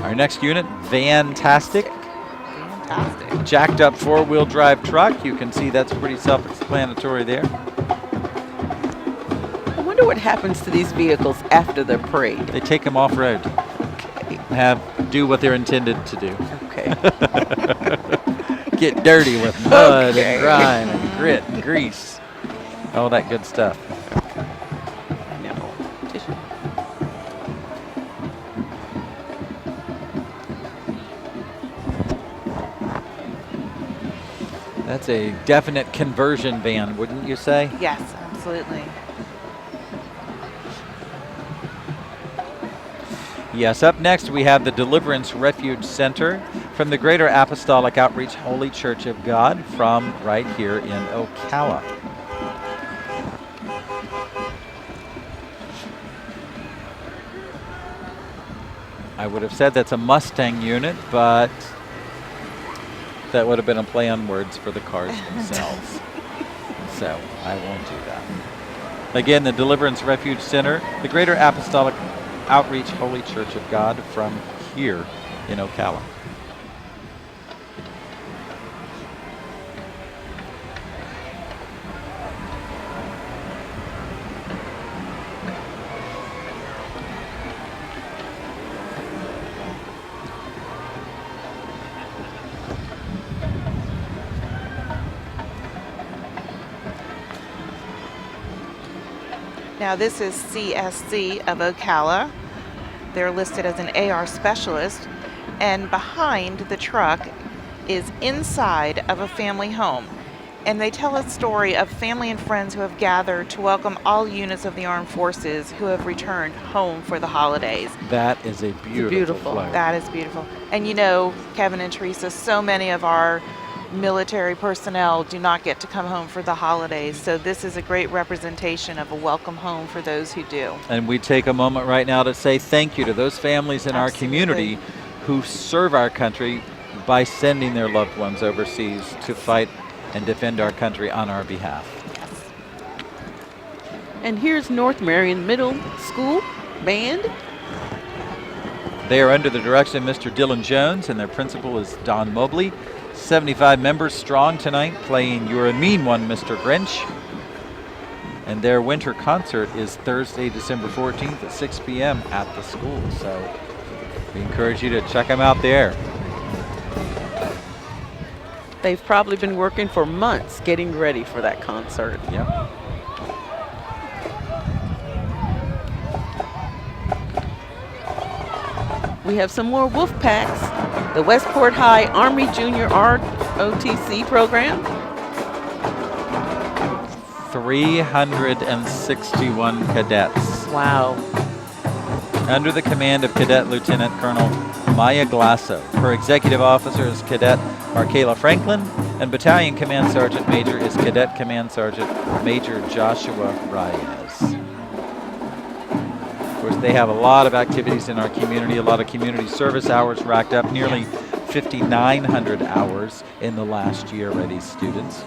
Our next unit, Vantastic. Fantastic. Jacked up four-wheel drive truck. You can see that's pretty self-explanatory there. I wonder what happens to these vehicles after the parade. They take them off-road. Okay. Do what they're intended to do. Okay. Get dirty with mud Okay. and grime and grit and grease. All that good stuff. I know. That's a definite conversion van, wouldn't you say? Yes, absolutely. Yes, up next we have the Deliverance Refuge Center from the Greater Apostolic Outreach Holy Church of God from right here in Ocala. I would have said that's a Mustang unit, but that would have been a play on words for the cars themselves. So I won't do that. Again, the Deliverance Refuge Center, the Greater Apostolic Outreach Holy Church of God from here in Ocala. Now this is CSC of Ocala. They're listed as an AR specialist, and behind the truck is inside of a family home. And they tell a story of family and friends who have gathered to welcome all units of the armed forces who have returned home for the holidays. That is a beautiful float. That is beautiful. And you know, Kevin and Teresa, so many of our military personnel do not get to come home for the holidays, so this is a great representation of a welcome home for those who do. And we take a moment right now to say thank you to those families in our community who serve our country by sending their loved ones overseas to fight and defend our country on our behalf. Yes. And here's North Marion Middle School Band. They are under the direction of Mr. Dylan Jones, and their principal is Don Mobley. 75 members strong tonight, playing You're a Mean One, Mr. Grinch. And their winter concert is Thursday, December 14th at 6 p.m. at the school. So we encourage you to check them out there. They've probably been working for months getting ready for that concert. Yep. We have some more wolf packs. The Westport High Army Junior ROTC program. 361 cadets. Wow. Under the command of Cadet Lieutenant Colonel Maya Glasso. Her executive officer is Cadet Markayla Franklin, and Battalion Command Sergeant Major is Cadet Command Sergeant Major Joshua Reyes. course, they have a lot of activities in our community, a lot of community service hours racked up, nearly 5,900 hours in the last year by these students.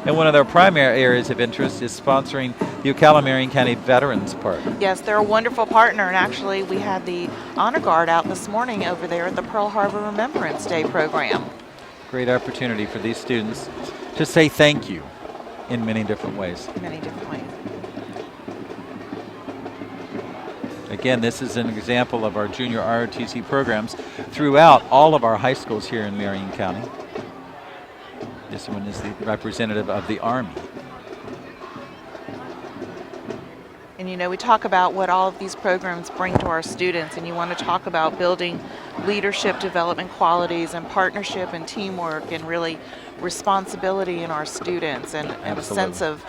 And one of their primary areas of interest is sponsoring the Ocala Marion County Veterans Park. Yes, they're a wonderful partner, and actually we had the Honor Guard out this morning over there at the Pearl Harbor Remembrance Day program. Great opportunity for these students to say thank you in many different ways. Many different ways. Again, this is an example of our junior ROTC programs throughout all of our high schools here in Marion County. This one is the representative of the Army. And you know, we talk about what all of these programs bring to our students, and you want to talk about building leadership development qualities and partnership and teamwork and really responsibility in our students and a sense of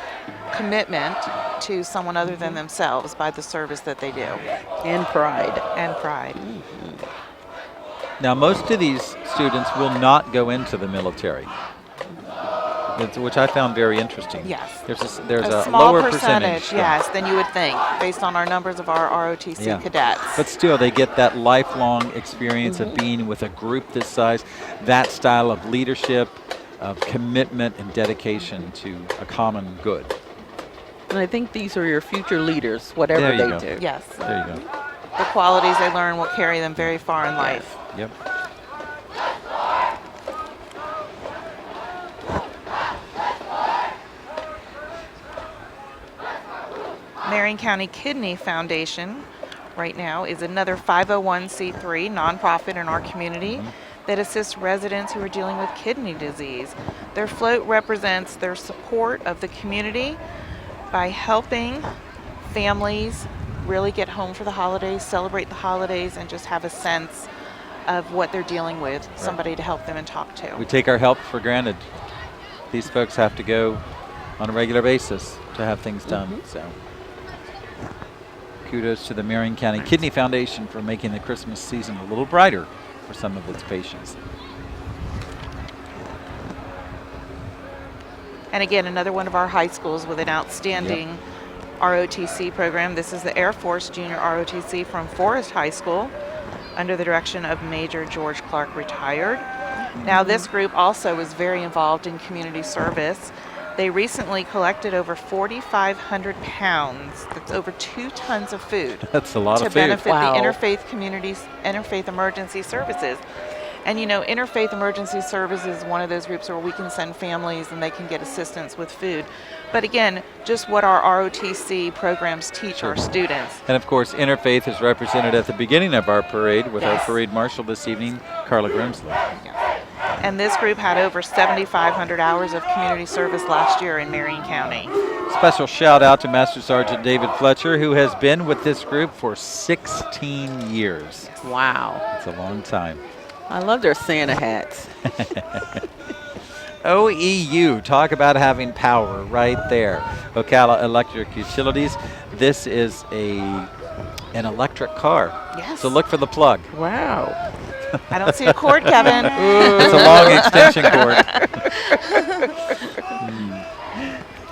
commitment to someone other than themselves by the service that they do. And pride. And pride. Now, most of these students will not go into the military, which I found very interesting. Yes. There's a small lower percentage, yes, than you would think, based on our numbers of our ROTC cadets. But still, they get that lifelong experience of being with a group this size, that style of leadership, of commitment and dedication to a common good. And I think these are your future leaders, whatever There you they go. do. Yes. There you go. The qualities they learn will carry them very far in life. Yep. Marion County Kidney Foundation right now is another 501c3 nonprofit in our community that assists residents who are dealing with kidney disease. Their float represents their support of the community by helping families really get home for the holidays, celebrate the holidays, and just have a sense of what they're dealing with, somebody to help them and talk to. We take our help for granted. These folks have to go on a regular basis to have things done. So kudos to the Marion County Kidney Foundation for making the Christmas season a little brighter for some of its patients. And again, another one of our high schools with an outstanding ROTC program. This is the Air Force Junior ROTC from Forest High School under the direction of Major George Clark, retired. Now, this group also is very involved in community service. They recently collected over 4,500 pounds. That's over 2 tons of food. That's a lot of food. To benefit Wow. the Interfaith Emergency Services. And you know, Interfaith Emergency Services is one of those groups where we can send families and they can get assistance with food. But again, just what our ROTC programs teach our students. And of course, Interfaith is represented at the beginning of our parade with our Yes. parade marshal this evening, Karla Grimsley. And this group had over 7,500 hours of community service last year in Marion County. Special shout out to Master Sergeant David Fletcher, who has been with this group for 16 years. Wow. It's a long time. I love their Santa hats. OEU, talk about having power right there. Ocala Electric Utilities. This is an electric car. Yes. So look for the plug. Wow. I don't see a cord, Kevin. It's a long extension cord.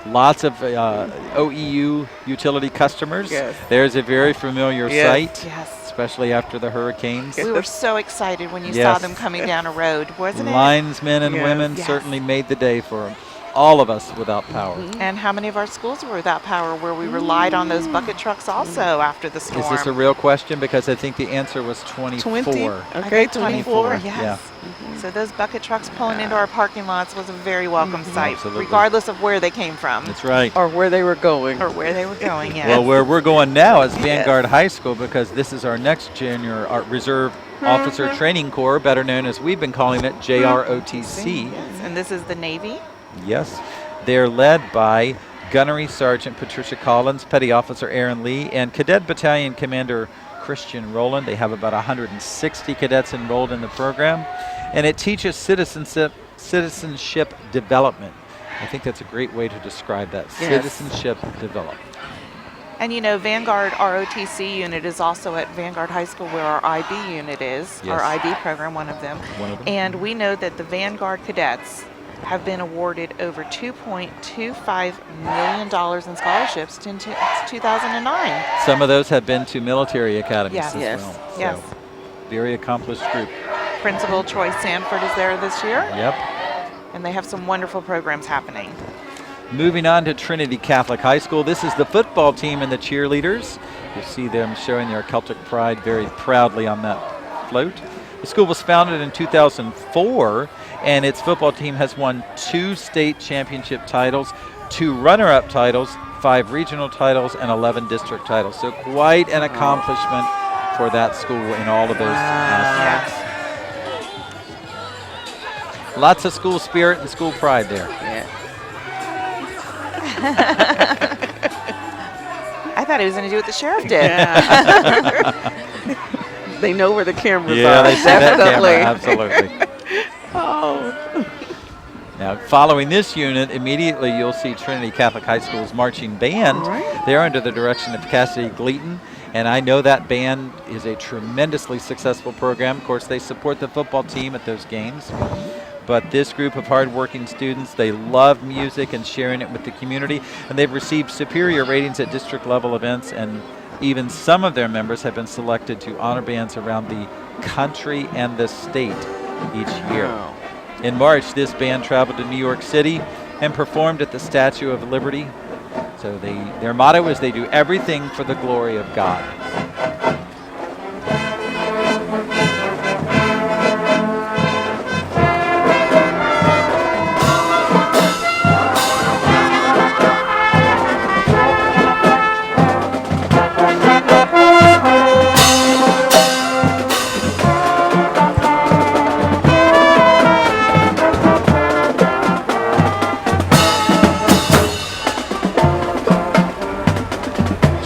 Lots of OEU utility customers. Yes. There's a very familiar Yes. sight, Yes. especially after the hurricanes. We were so excited when you saw Yes. them coming down a road, wasn't it? Linesmen and Yes. women Yes. certainly made the day for all of us without power. And how many of our schools were without power where we relied on those bucket trucks also after the storm? Is this a real question? Because I think the answer was 24. 20. I Okay, think 24. Yes. Yeah. So those bucket trucks pulling into our parking lots was a very welcome sight, Absolutely. regardless of where they came from That's right. Or where they were going. or where they were going. Yes. Well, where we're going now is Vanguard High School, because this is our next junior reserve officer training corps, better known as we've been calling it JROTC. Yes. And this is the Navy. Yes. They're led by Gunnery Sergeant Patricia Collins, Petty Officer Aaron Lee, and Cadet Battalion Commander Christian Rowland. They have about 160 cadets enrolled in the program, and it teaches citizenship development. I think that's a great way to describe that, Yes. citizenship development. And you know, Vanguard ROTC unit is also at Vanguard High School where our IB unit is, Yes. our IB program, one of them. One of them. And we know that the Vanguard cadets have been awarded over $2.25 million in scholarships since 2009. Some of those have been to military academies Yes. as Yes. well. Yes. So, very accomplished group. Principal Troy Sanford is there this year, Yep. and they have some wonderful programs happening. Moving on to Trinity Catholic High School. This is the football team and the cheerleaders. You see them showing their Celtic pride very proudly on that float. The school was founded in 2004, and its football team has won 2 state championship titles, 2 runner-up titles, 5 regional titles, and 11 district titles. So quite an accomplishment for that school in all of those aspects. Lots of school spirit and school pride there. Yeah. I thought he was going to do what the sheriff did. They know where the cameras Yeah, are. they see that Definitely. camera, absolutely. Oh. Now, following this unit, immediately you'll see Trinity Catholic High School's marching band. Right. They're under the direction of Cassidy Gleaton, and I know that band is a tremendously successful program. Of course, they support the football team at those games. But this group of hardworking students, they love music and sharing it with the community, and they've received superior ratings at district level events, and even some of their members have been selected to honor bands around the country and the state each year. Wow. In March, this band traveled to New York City and performed at the Statue of Liberty. So their motto is they do everything for the glory of God.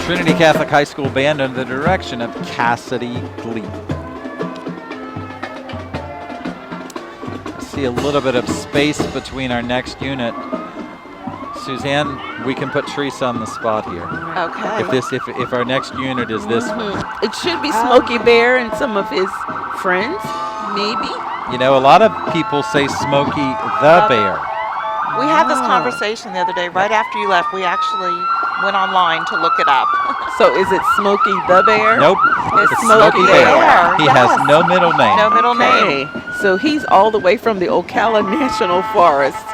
Trinity Catholic High School Band under the direction of Cassidy Gleaton. I see a little bit of space between our next unit. Suzanne, we can put Teresa on the spot here. Okay. If our next unit is this one. It should be Smokey Bear and some of his friends, maybe. You know, a lot of people say Smokey the Bear. We had this conversation the other day. Right after you left, we actually went online to look it up. So is it Smokey the Bear? Nope. It's Smokey Smokey Bear. Bear, He yes. has no middle name. No middle name. Okay. So he's all the way from the Ocala National Forest.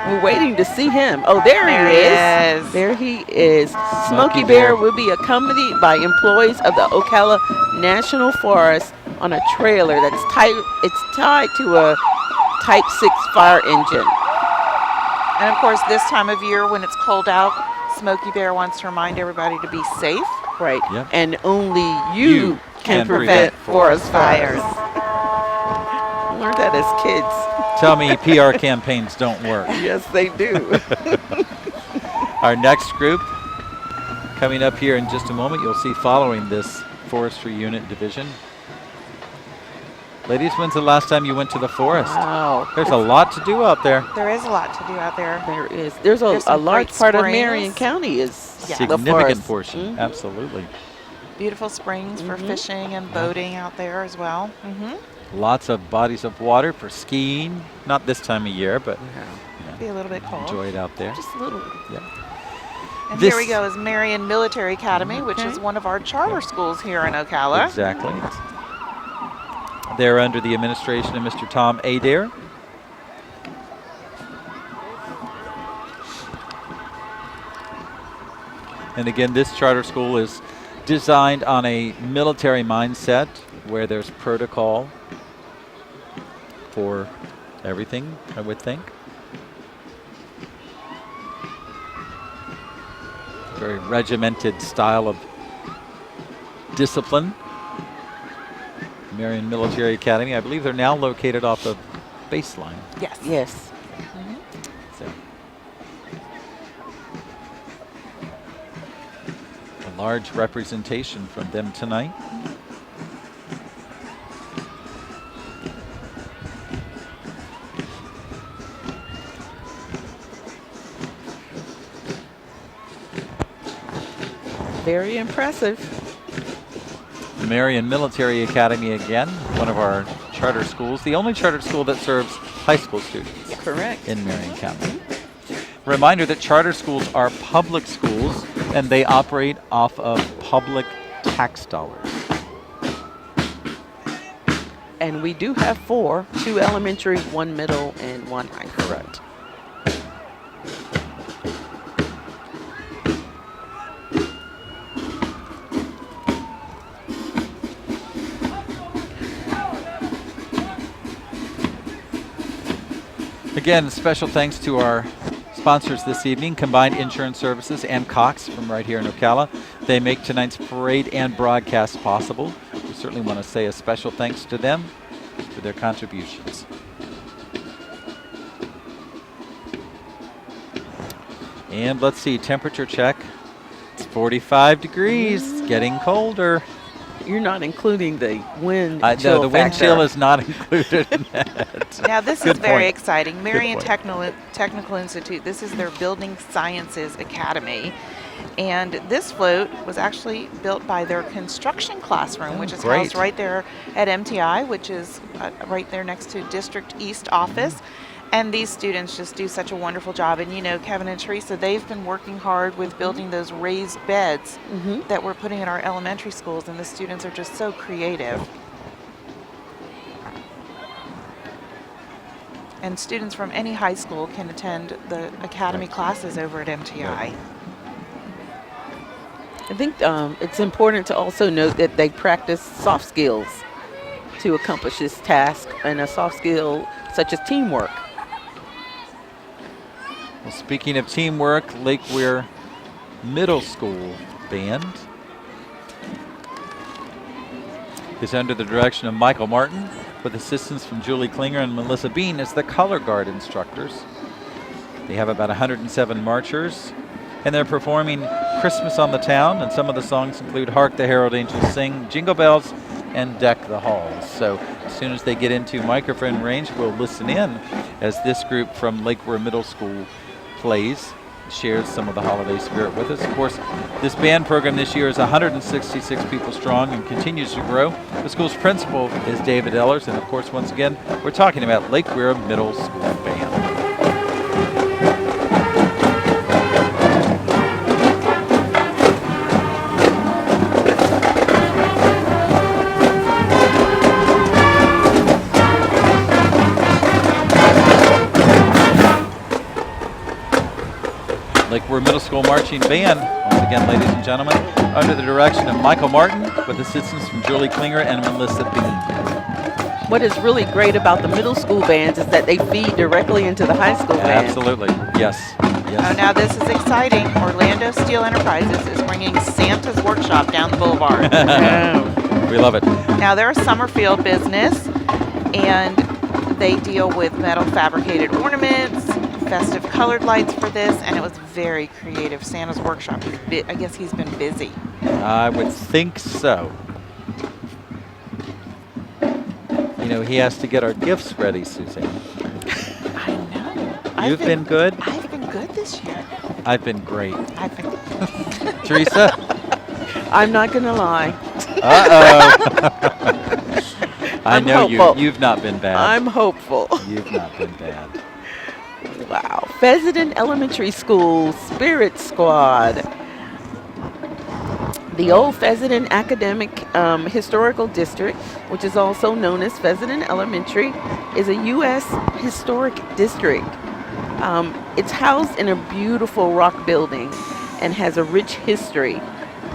We're waiting to see him. Oh, there he is. There he is. Smokey Bear will be accompanied by employees of the Ocala National Forest on a trailer that's tied. It's tied to a Type 6 fire engine. And of course, this time of year when it's cold out, Smokey Bear wants to remind everybody to be safe. Right. Yep. And only you can prevent forest fires. Learned that as kids. Tell me PR campaigns don't work. Yes, they do. Our next group coming up here in just a moment, you'll see following this forestry unit division. Ladies, when's the last time you went to the forest? Wow. There's a lot to do out there. There is a lot to do out there. There is. There's a some large great part of springs. Marion County is Yeah. the Significant forest. portion, Mhm. absolutely. Beautiful springs for fishing and boating out there as well. Lots of bodies of water for skiing. Not this time of year, but Be a little bit cold. enjoy it out there. Just a little. Yeah. And This- here we go is Marion Military Academy, which is one of our charter schools here in Ocala. Exactly. They're under the administration of Mr. Tom Adair. And again, this charter school is designed on a military mindset where there's protocol for everything, I would think. Very regimented style of discipline. Marion Military Academy. I believe they're now located off of Baseline. Yes. Yes. So a large representation from them tonight. Very impressive. The Marion Military Academy again, one of our charter schools, the only charter school that serves high school students. Correct. In Marion County. Reminder that charter schools are public schools and they operate off of public tax dollars. And we do have 4, 2 elementary, 1 middle, and 1 high school. Correct. Again, special thanks to our sponsors this evening, Combined Insurance Services and Cox from right here in Ocala. They make tonight's parade and broadcast possible. We certainly want to say a special thanks to them for their contributions. And let's see, temperature check. It's 45 degrees, getting colder. You're not including the wind No, chill the wind factor. chill is not included in that. Now, this Good is very point. exciting. Marion point. Technical Institute, this is their Building Sciences Academy. And this float was actually built by their construction classroom, which is great. housed right there at MTI, which is right there next to District East office. And these students just do such a wonderful job. And you know, Kevin and Teresa, they've been working hard with building those raised beds that we're putting in our elementary schools, and the students are just so creative. And students from any high school can attend the academy classes over at MTI. I think it's important to also note that they practice soft skills to accomplish this task, and a soft skill such as teamwork. Well, speaking of teamwork, Lake Weir Middle School Band is under the direction of Michael Martin, with assistance from Julie Klinger and Melissa Bean as the color guard instructors. They have about 107 marchers, and they're performing Christmas on the Town, and some of the songs include Hark the Herald Angels Sing, Jingle Bells, and Deck the Halls. So as soon as they get into microphone range, we'll listen in as this group from Lake Weir Middle School plays, shares some of the holiday spirit with us. Of course, this band program this year is 166 people strong and continues to grow. The school's principal is David Ellers, and of course, once again, we're talking about Lake Weir Middle School Band. Lake Weir Middle School Marching Band, once again, ladies and gentlemen, under the direction of Michael Martin, with assistance from Julie Klinger and Melissa Bean. What is really great about the middle school bands is that they feed directly into the high school band. Absolutely, yes. Oh, now this is exciting. Orlando Steel Enterprises is bringing Santa's Workshop down the boulevard. We love it. Now they're a Summerfield business, and they deal with metal fabricated ornaments, festive colored lights for this, and it was very creative. Santa's Workshop, I guess he's been busy. I would think so. You know, he has to get our gifts ready, Suzanne. I know. You've been good? I've been good this year. I've been great. I've been Teresa? I'm not going to lie. Uh-oh. I I'm know hopeful. you've not been bad. I'm hopeful. You've not been bad. Wow. Pheasant Elementary School Spirit Squad. The old Pheasant Academic Historical District, which is also known as Pheasant Elementary, is a U.S. historic district. It's housed in a beautiful rock building and has a rich history.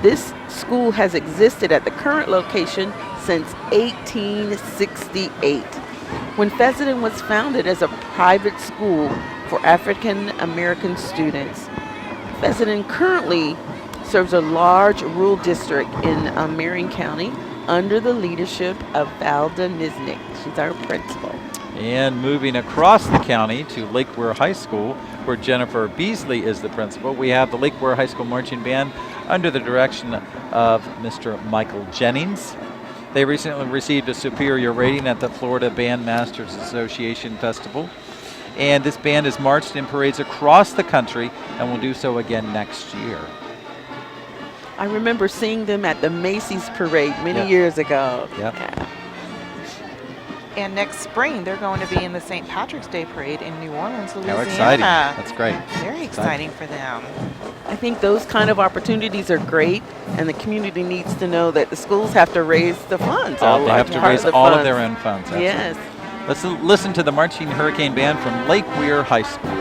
This school has existed at the current location since 1868, when Pheasant was founded as a private school for African American students. Pheasant currently serves a large rural district in Marion County under the leadership of Valda Niznik. She's our principal. And moving across the county to Lake Weir High School, where Jennifer Beasley is the principal, we have the Lake Weir High School Marching Band under the direction of Mr. Michael Jennings. They recently received a superior rating at the Florida Band Masters Association Festival. And this band has marched in parades across the country and will do so again next year. I remember seeing them at the Macy's parade many Yeah. years ago. Yep. Yeah. And next spring, they're going to be in the St. Patrick's Day Parade in New Orleans, Louisiana. How exciting. That's great. Very exciting for them. I think those kind of opportunities are great, and the community needs to know that the schools have to raise the funds. They a large have to part raise the all of funds. their own funds. Absolutely. Yes. Let's listen to the Marching Hurricane Band from Lake Weir High School.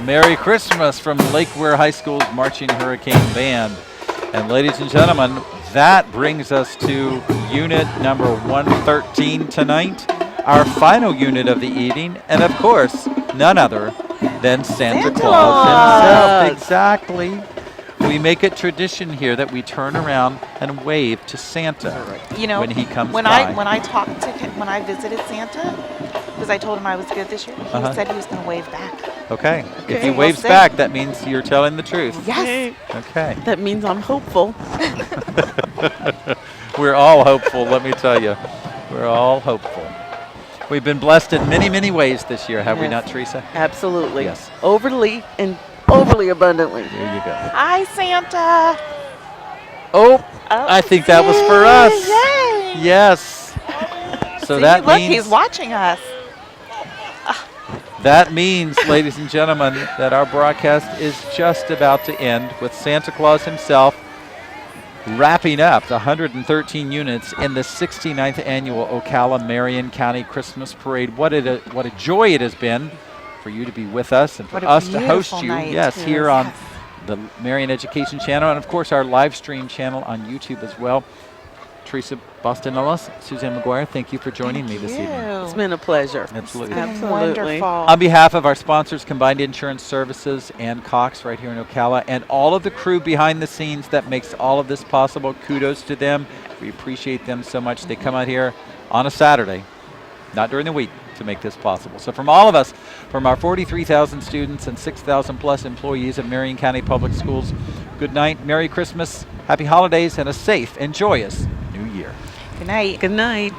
Merry Christmas from Lake Weir High School's Marching Hurricane Band. And ladies and gentlemen, that brings us to unit number 113 tonight, our final unit of the evening, and of course, none other than Santa Claus himself. Exactly. We make it tradition here that we turn around and wave to Santa You know, when he comes when by. when I visited Santa, because I told him I was good this year, he said he was going to wave back. Okay. If he We'll waves see. back, that means you're telling the truth. Yes. Okay. That means I'm hopeful. We're all hopeful, let me tell you. We're all hopeful. We've been blessed in many, many ways this year, have we Yes. not, Teresa? Absolutely. Yes. Overly and overly abundantly. There you go. Hi, Santa. Oh, I think that was for us. Yay. Yes. So See, that look, means he's watching us. that means, ladies and gentlemen, that our broadcast is just about to end with Santa Claus himself wrapping up the 113 units in the 69th annual Ocala Marion County Christmas Parade. What a joy it has been for you to be with us and for What a us to host beautiful you. night. Yes, here Yes. on the Marion Education Channel and of course our live stream channel on YouTube as well. Teresa Boston-Ellis, Suzanne McGuire, thank you for joining me this evening. It's been a pleasure. Absolutely. Absolutely. Wonderful. On behalf of our sponsors, Combined Insurance Services and Cox right here in Ocala, and all of the crew behind the scenes that makes all of this possible, kudos to them. We appreciate them so much. They come out here on a Saturday, not during the week, to make this possible. So from all of us, from our 43,000 students and 6,000 plus employees at Marion County Public Schools, good night, Merry Christmas, Happy Holidays, and a safe and joyous New Year. Good night. Good night.